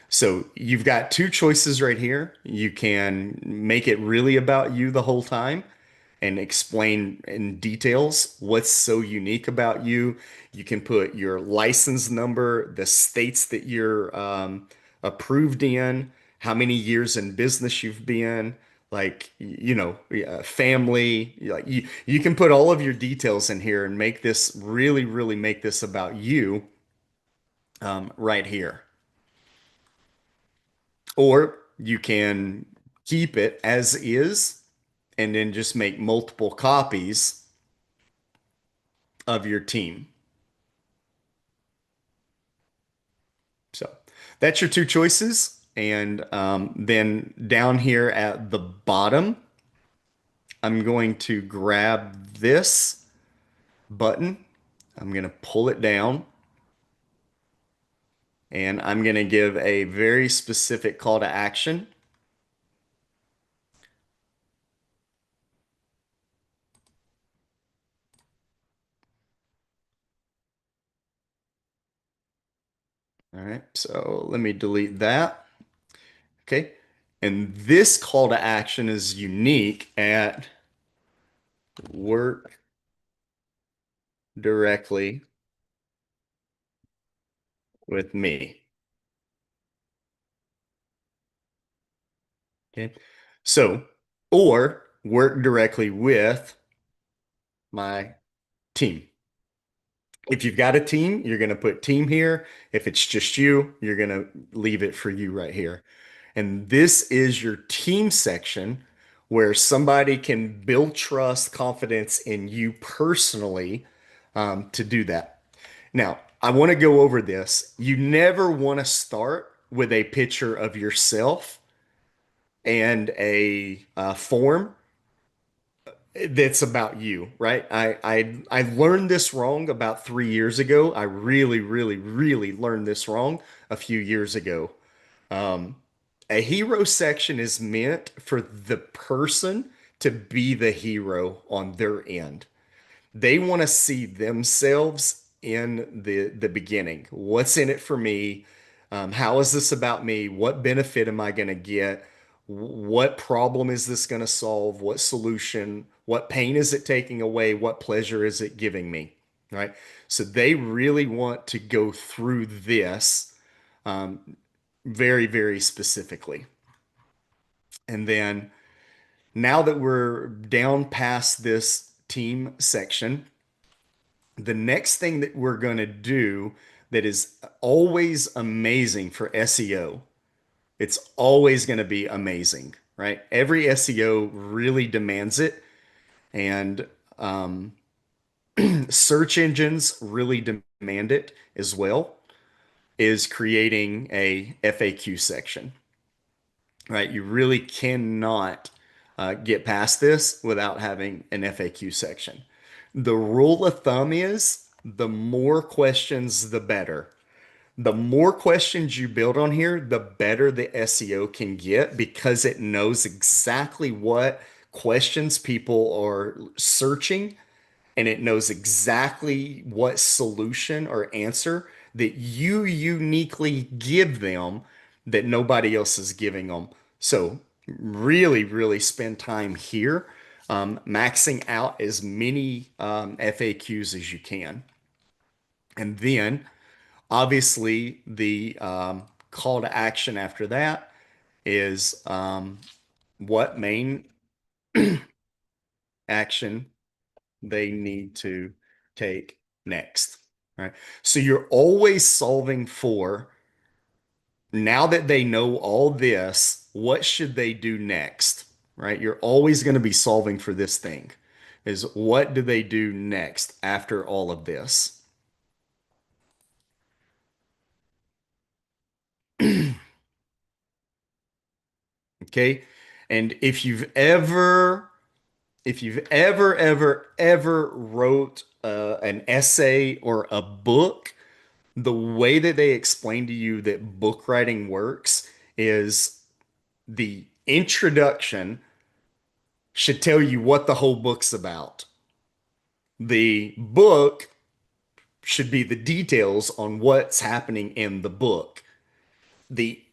So you've got two choices right here. You can make it really about you the whole time and explain in details what's so unique about you. You can put your license number, the states that you're approved in, how many years in business you've been, like family. Like you can put all of your details in here and make this really, really make this about you right here. Or you can keep it as is and then just make multiple copies of your team. So that's your two choices. And then down here at the bottom, I'm going to grab this button. I'm going to pull it down And I'm going to give a very specific call to action. All right, so let me delete that. Okay. And this call to action is unique at work directly with me. Okay. So, or work directly with my team. If you've got a team, you're going to put team here. If it's just you, you're going to leave it for you right here. And this is your team section where somebody can build trust, confidence in you personally to do that. Now, I want to go over this. You never want to start with a picture of yourself and a form that's about you, right? I learned this wrong about 3 years ago. I really, really, really learned this wrong a few years ago. Um, a hero section is meant for the person to be the hero on their end. They want to see themselves in the beginning. What's in it for me? How is this about me? What benefit am I going to get? What problem is this going to solve? What solution? What pain is it taking away? What pleasure is it giving me? Right? So they really want to go through this very, very specifically. And then now that we're down past this team section, the next thing that we're going to do that is always amazing for SEO, it's always going to be amazing, right? Every SEO really demands it, and um, search engines really demand it as well, is creating a FAQ section, right? You really cannot get past this without having an FAQ section. The rule of thumb is the more questions, the better. The more questions you build on here, the better the SEO can get because it knows exactly what questions people are searching and it knows exactly what solution or answer that you uniquely give them that nobody else is giving them. So really, really spend time here, maxing out as many FAQs as you can. And then obviously the call to action after that is what main action they need to take next, right? So you're always solving for now that they know all this, what should they do next, right? You're always going to be solving for this thing is what do they do next after all of this? Okay. And if you've ever wrote an essay or a book, the way that they explain to you that book writing works is the introduction should tell you what the whole book's about. The book should be the details on what's happening in the book. The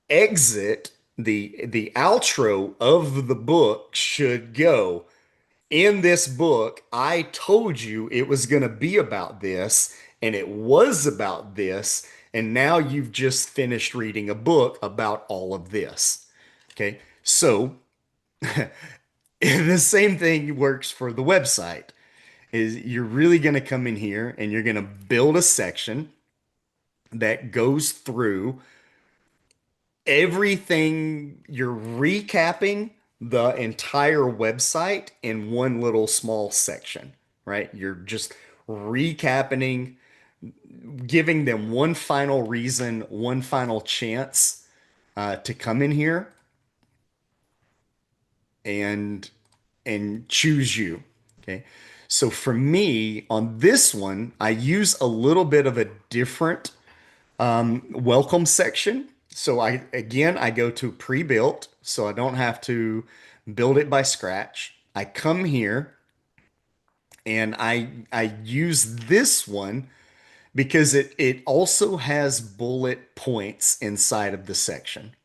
exit, the outro of the book should go, in this book, I told you it was going to be about this, and it was about this, and now you've just finished reading a book about all of this. Okay, so the same thing works for the website. Is you're really going to come in here and you're going to build a section that goes through everything. You're recapping the entire website in one little small section, right? You're just recapping, giving them one final reason, one final chance to come in here and choose you. Okay. So for me on this one, I use a little bit of a different Welcome section. So I go to pre-built, so I don't have to build it by scratch. I come here and I use this one because it also has bullet points inside of the section.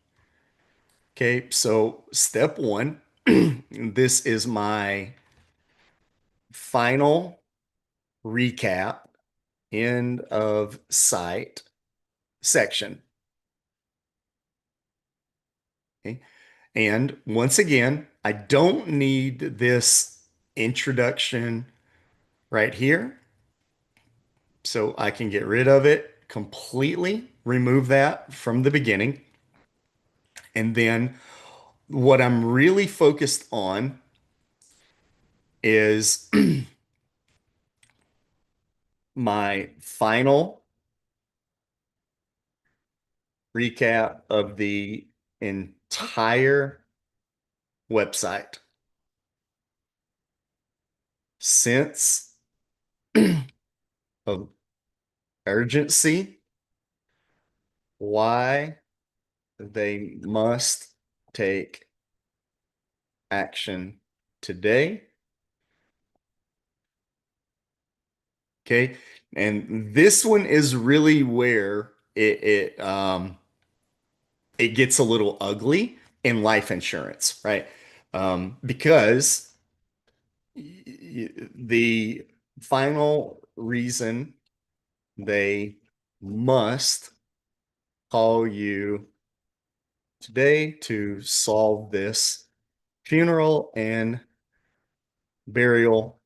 Okay, so step one, this is my final recap, end of site section. Okay. And once again, I don't need this introduction right here. So I can get rid of it completely, remove that from the beginning. And then what I'm really focused on is my final recap of the entire website. Sense of urgency, why they must take action today. Okay. And this one is really where it gets a little ugly in life insurance, right? Because the final reason they must call you today to solve this funeral and burial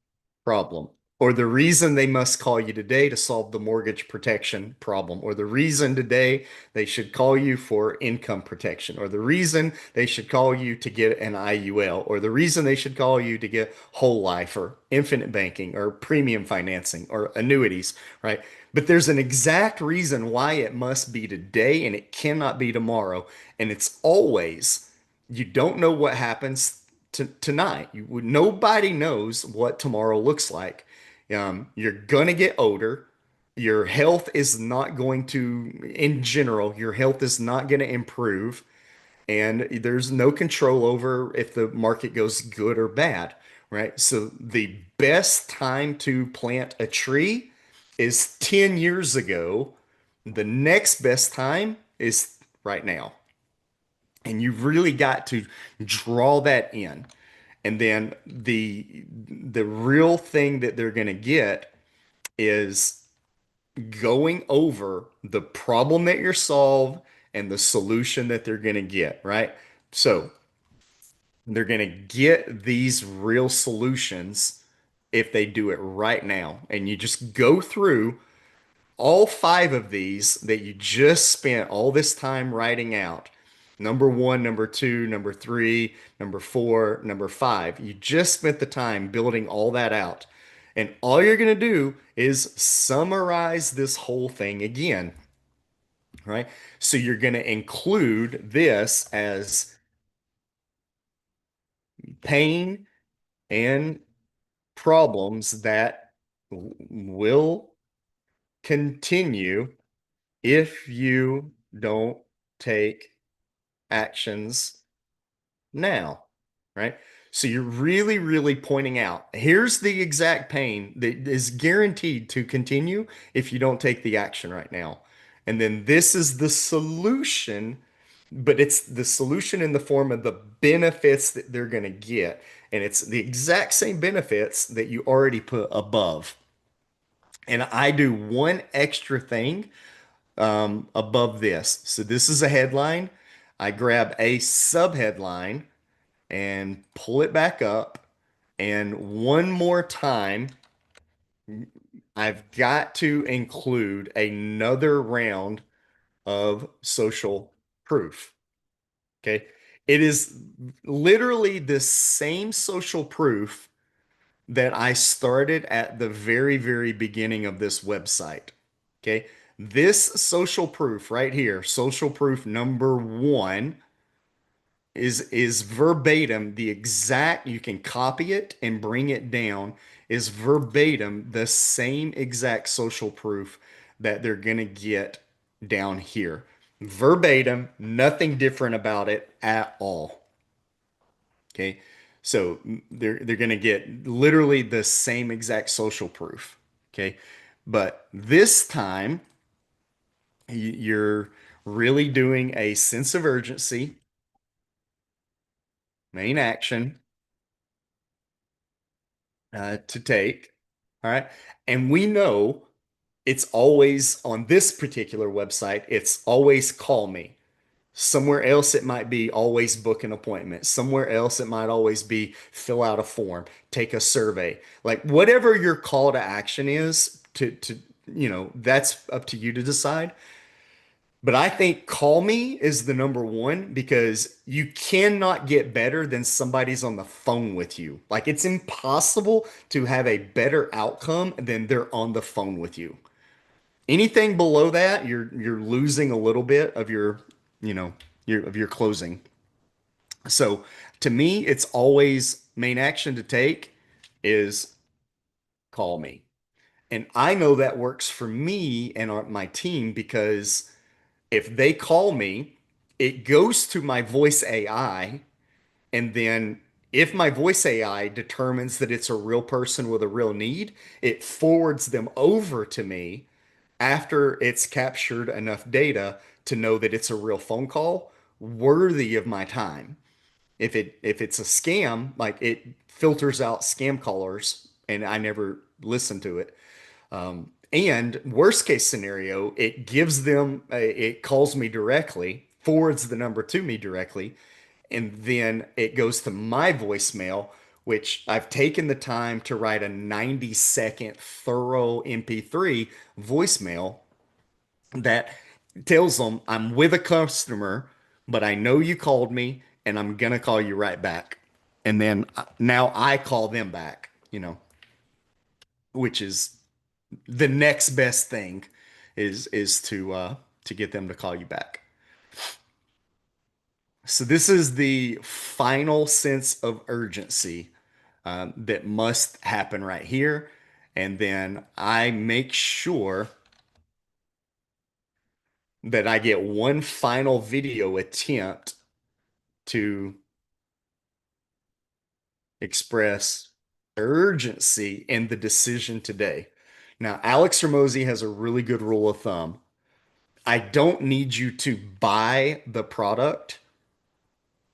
problem, or the reason they must call you today to solve the mortgage protection problem, or the reason today they should call you for income protection, or the reason they should call you to get an IUL, or the reason they should call you to get whole life or infinite banking or premium financing or annuities, right? But there's an exact reason why it must be today and it cannot be tomorrow. And it's always, you don't know what happens tonight. Nobody knows what tomorrow looks like. You're gonna get older. Your health is not going to, in general, your health is not going to improve, and there's no control over if the market goes good or bad, right? So the best time to plant a tree is 10 years ago. The next best time is right now. And you've really got to draw that in. And then the real thing that they're going to get is going over the problem that you're solved and the solution that they're going to get, right? So they're going to get these real solutions if they do it right now. And you just go through all five of these that you just spent all this time writing out. Number one, number two, number three, number four, number five. You just spent the time building all that out. And all you're going to do is summarize this whole thing again, right? So you're going to include this as pain and problems that will continue if you don't take actions now, right? So you're really, really pointing out here's the exact pain that is guaranteed to continue if you don't take the action right now. And then this is the solution, but it's the solution in the form of the benefits that they're going to get. And it's the exact same benefits that you already put above. And I do one extra thing above this. So this is a headline. I grab a subheadline and pull it back up. And one more time, I've got to include another round of social proof. Okay. It is literally the same social proof that I started at the very, very beginning of this website. Okay. This social proof right here, social proof number one, is verbatim the exact, you can copy it and bring it down, is verbatim the same exact social proof that they're going to get down here. Verbatim, nothing different about it at all. Okay. So they're going to get literally the same exact social proof. Okay. But this time you're really doing a sense of urgency, main action to take. All right. And we know it's always on this particular website, it's always call me. Somewhere else, it might be always book an appointment. Somewhere else, it might always be fill out a form, take a survey. Like whatever your call to action is that's up to you to decide. But I think call me is the number one because you cannot get better than somebody's on the phone with you. Like it's impossible to have a better outcome than they're on the phone with you. Anything below that, you're losing a little bit of you know, your closing. So to me, it's always main action to take is call me. And I know that works for me and my team because if they call me, it goes to my voice AI. And then if my voice AI determines that it's a real person with a real need, it forwards them over to me after it's captured enough data to know that it's a real phone call worthy of my time. If it's a scam, like it filters out scam callers and I never listen to it. And worst case scenario, it gives them, it calls me directly, forwards the number to me directly, and then it goes to my voicemail, which I've taken the time to write a 90-second thorough MP3 voicemail that tells them I'm with a customer, but I know you called me and I'm gonna call you right back. And then now I call them back, which is the next best thing is to get them to call you back. So this is the final sense of urgency that must happen right here. And then I make sure that I get one final video attempt to express urgency in the decision today. Now, Alex Ramosi has a really good rule of thumb. I don't need you to buy the product.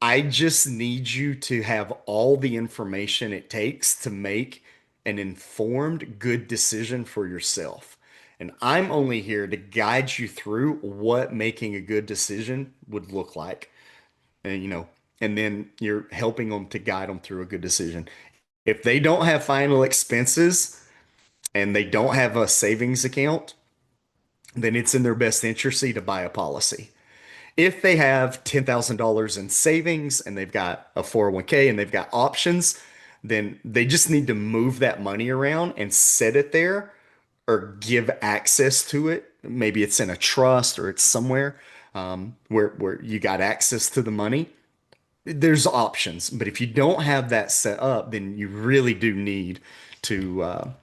I just need you to have all the information it takes to make an informed, good decision for yourself. And I'm only here to guide you through what making a good decision would look like. And and then you're helping them to guide them through a good decision. If they don't have final expenses and they don't have a savings account, then it's in their best interest to buy a policy. If they have $10,000 in savings and they've got a 401k and they've got options, then they just need to move that money around and set it there or give access to it. Maybe it's in a trust or it's somewhere where you got access to the money. There's options, but if you don't have that set up, then you really do need to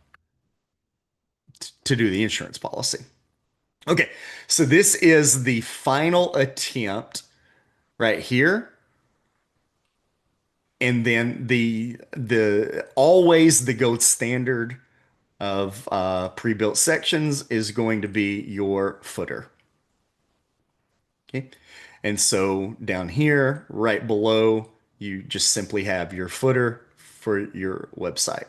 to do the insurance policy. Okay, so this is the final attempt right here. And then the always the gold standard of pre-built sections is going to be your footer. Okay. And so down here, right below, you just simply have your footer for your website.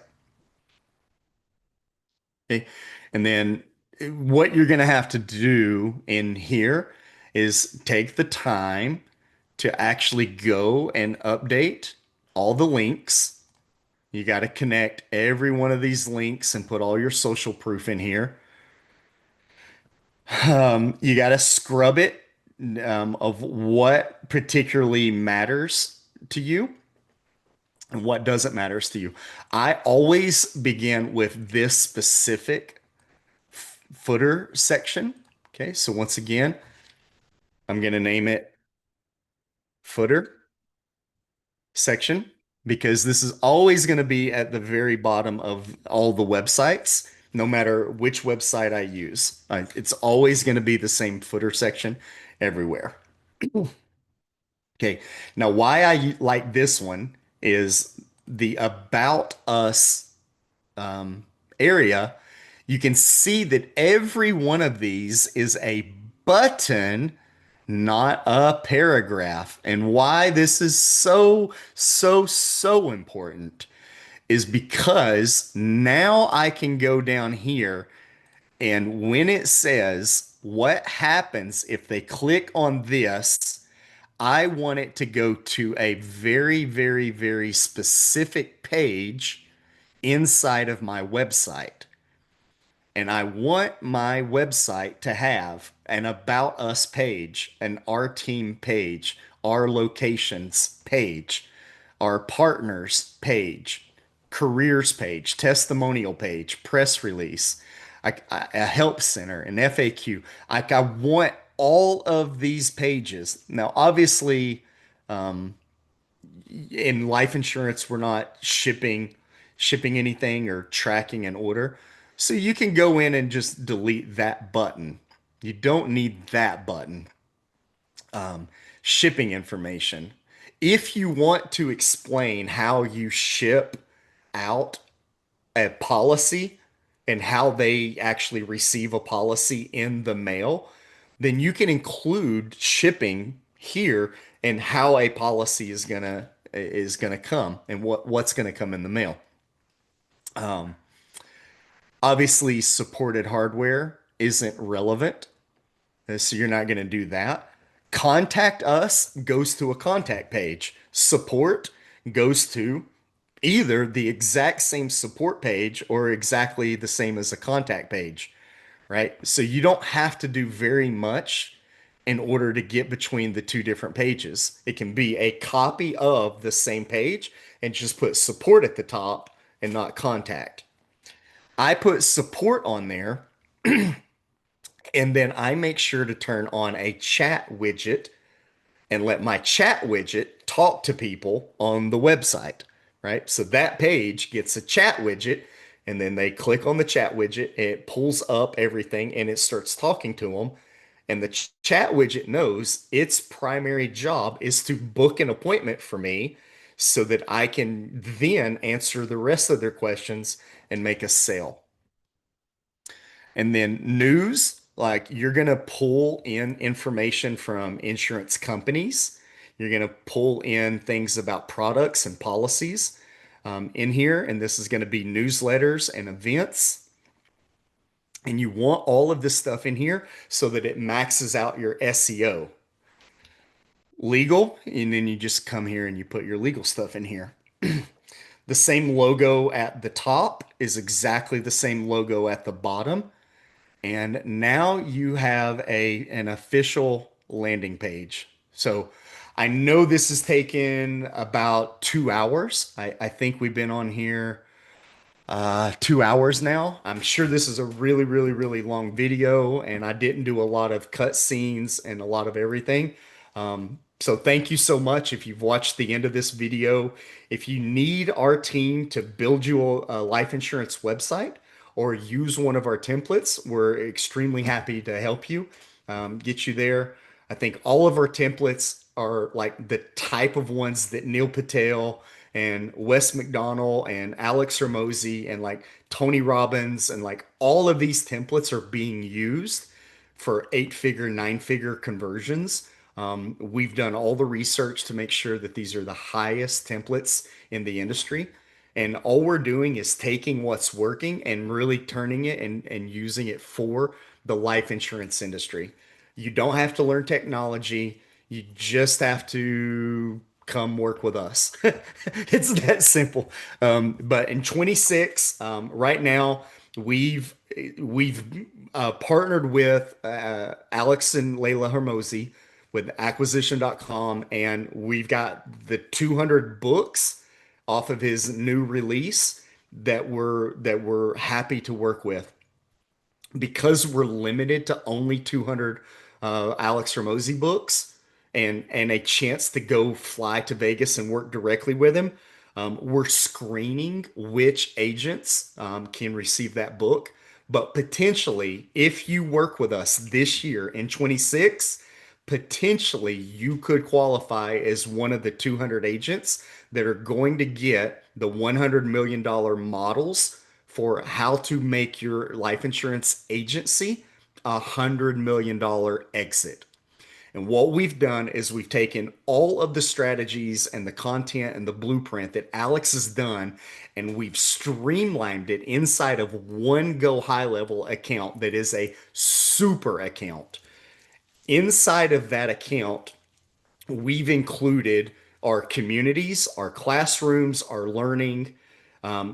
Okay. And then what you're going to have to do in here is take the time to actually go and update all the links. You got to connect every one of these links and put all your social proof in here. You got to scrub it of what particularly matters to you and what doesn't matters to you. I always begin with this specific footer section. Okay, so once again, I'm going to name it footer section because this is always going to be at the very bottom of all the websites. no matter which website I use. It's always going to be the same footer section everywhere. Okay, now why like this one is the About Us area. You can see that every one of these is a button, not a paragraph. And why this is so important is because now I can go down here and when it says what happens if they click on this, I want it to go to a very specific page inside of my website. And I want my website to have an About Us page, an Our Team page, our locations page, our partners page, careers page, testimonial page, press release, a help center, an FAQ. Like I want all of these pages. Now, obviously, in life insurance, we're not shipping anything or tracking an order. So you can go in and just delete that button. You don't need that button. Shipping information. If you want to explain how you ship out a policy and how they actually receive a policy in the mail, then you can include shipping here and how a policy is gonna come and what's gonna come in the mail. Obviously, supported hardware isn't relevant, so you're not gonna do that. Contact us goes to a contact page. Support goes to either the exact same support page or exactly the same as a contact page, right? So you don't have to do very much in order to get between the two different pages. It can be a copy of the same page and just put support at the top and not contact. I put support on there and then I make sure to turn on a chat widget and let my chat widget talk to people on the website, right? So that page gets a chat widget, and then they click on the chat widget, it pulls up everything and it starts talking to them. And the chat widget knows its primary job is to book an appointment for me so that I can then answer the rest of their questions and make a sale. And then news, like you're going to pull in information from insurance companies. You're going to pull in things about products and policies in here. And this is going to be newsletters and events. And you want all of this stuff in here so that it maxes out your SEO. Legal, and then you just come here and you put your legal stuff in here. The same logo at the top is exactly the same logo at the bottom. And now you have an official landing page. So I know this has taken about 2 hours. I think we've been on here 2 hours now. I'm sure this is a really long video, and I didn't do a lot of cut scenes and a lot of everything. So thank you so much if you've watched the end of this video. If you need our team to build you a life insurance website or use one of our templates, we're extremely happy to help you, get you there. I think all of our templates are like the type of ones that Neil Patel and Wes McDonald and Alex Ramosi and like Tony Robbins and like all of these templates are being used for 8-figure, 9-figure conversions. We've done all the research to make sure that these are the highest templates in the industry. And all we're doing is taking what's working and really turning it and using it for the life insurance industry. You don't have to learn technology. You just have to come work with us. It's that simple. But in 26, right now, we've we've partnered with Alex and Layla Hermosi with acquisition.com, and we've got the 200 books off of his new release that we're happy to work with because we're limited to only 200 Alex Ramosi books and a chance to go fly to Vegas and work directly with him. We're screening which agents can receive that book. But potentially, if you work with us this year in 26, potentially you could qualify as one of the 200 agents that are going to get the $100 million models for how to make your life insurance agency a $100 million exit. And what we've done is we've taken all of the strategies and the content and the blueprint that Alex has done, and we've streamlined it inside of one Go High Level account that is a super account. Inside of that account, we've included our communities, our classrooms, our learning.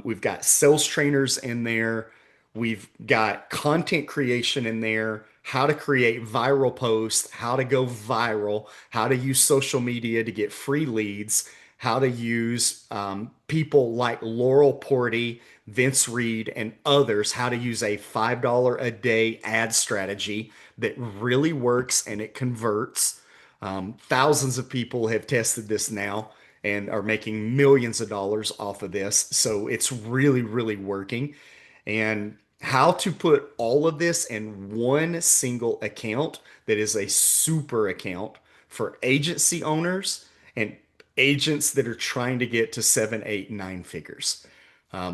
We've got sales trainers in there. We've got content creation in there, how to create viral posts, how to go viral, how to use social media to get free leads, how to use people like Laurel Porty, Vince Reed, and others, how to use a $5 a day ad strategy that really works and it converts. Thousands of people have tested this now and are making millions of dollars off of this. So it's really, really working. And how to put all of this in one single account that is a super account for agency owners and agents that are trying to get to seven, eight, nine figures.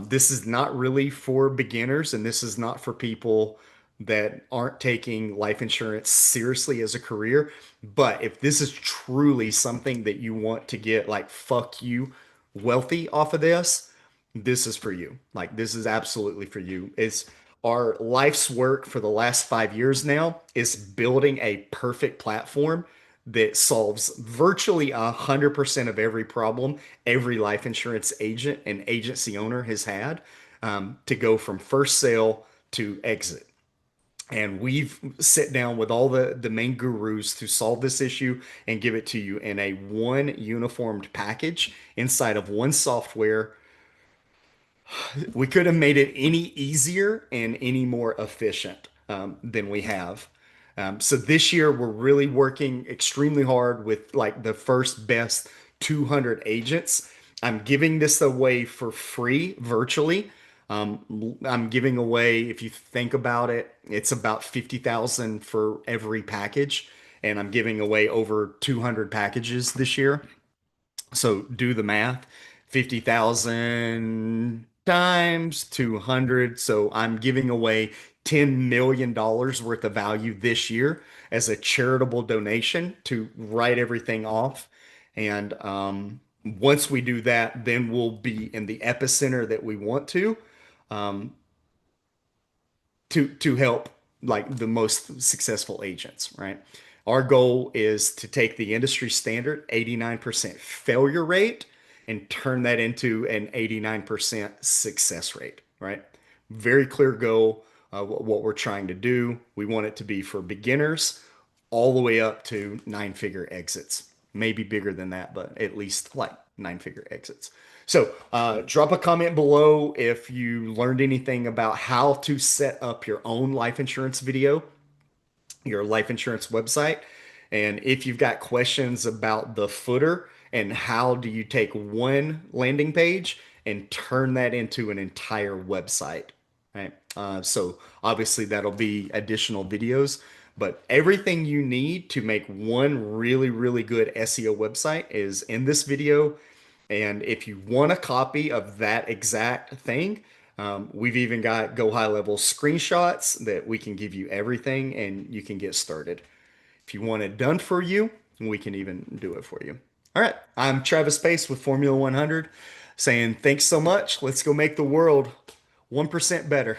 This is not really for beginners, and this is not for people that aren't taking life insurance seriously as a career. But if this is truly something that you want to get like fuck you wealthy off of this, this is for you. Like this is absolutely for you. It's our life's work for the last 5 years now is building a perfect platform that solves virtually 100% of every problem every life insurance agent and agency owner has had to go from first sale to exit. And we've sit down with all the main gurus to solve this issue and give it to you in a one uniformed package inside of one software. We could have made it any easier and any more efficient than we have. So this year we're really working extremely hard with like the first best 200 agents. I'm giving this away for free virtually. I'm giving away, if you think about it, it's about 50,000 for every package, and I'm giving away over 200 packages this year. So do the math. 50,000 times 200. So I'm giving away $10 million worth of value this year as a charitable donation to write everything off. And once we do that, then we'll be in the epicenter that we want um, to help like the most successful agents, right? Our goal is to take the industry standard 89% failure rate and turn that into an 89% success rate, right? Very clear goal, what we're trying to do. We want it to be for beginners all the way up to nine-figure exits. Maybe bigger than that, but at least like nine-figure exits. So drop a comment below if you learned anything about how to set up your own life insurance video, your life insurance website. And if you've got questions about the footer and how do you take one landing page and turn that into an entire website, right? So obviously that'll be additional videos, but everything you need to make one really, really good SEO website is in this video. And if you want a copy of that exact thing, we've even got Go High Level screenshots that we can give you everything and you can get started. If you want it done for you, we can even do it for you. All right. I'm Travis Pace with Formula 100 saying thanks so much. Let's go make the world 1% better.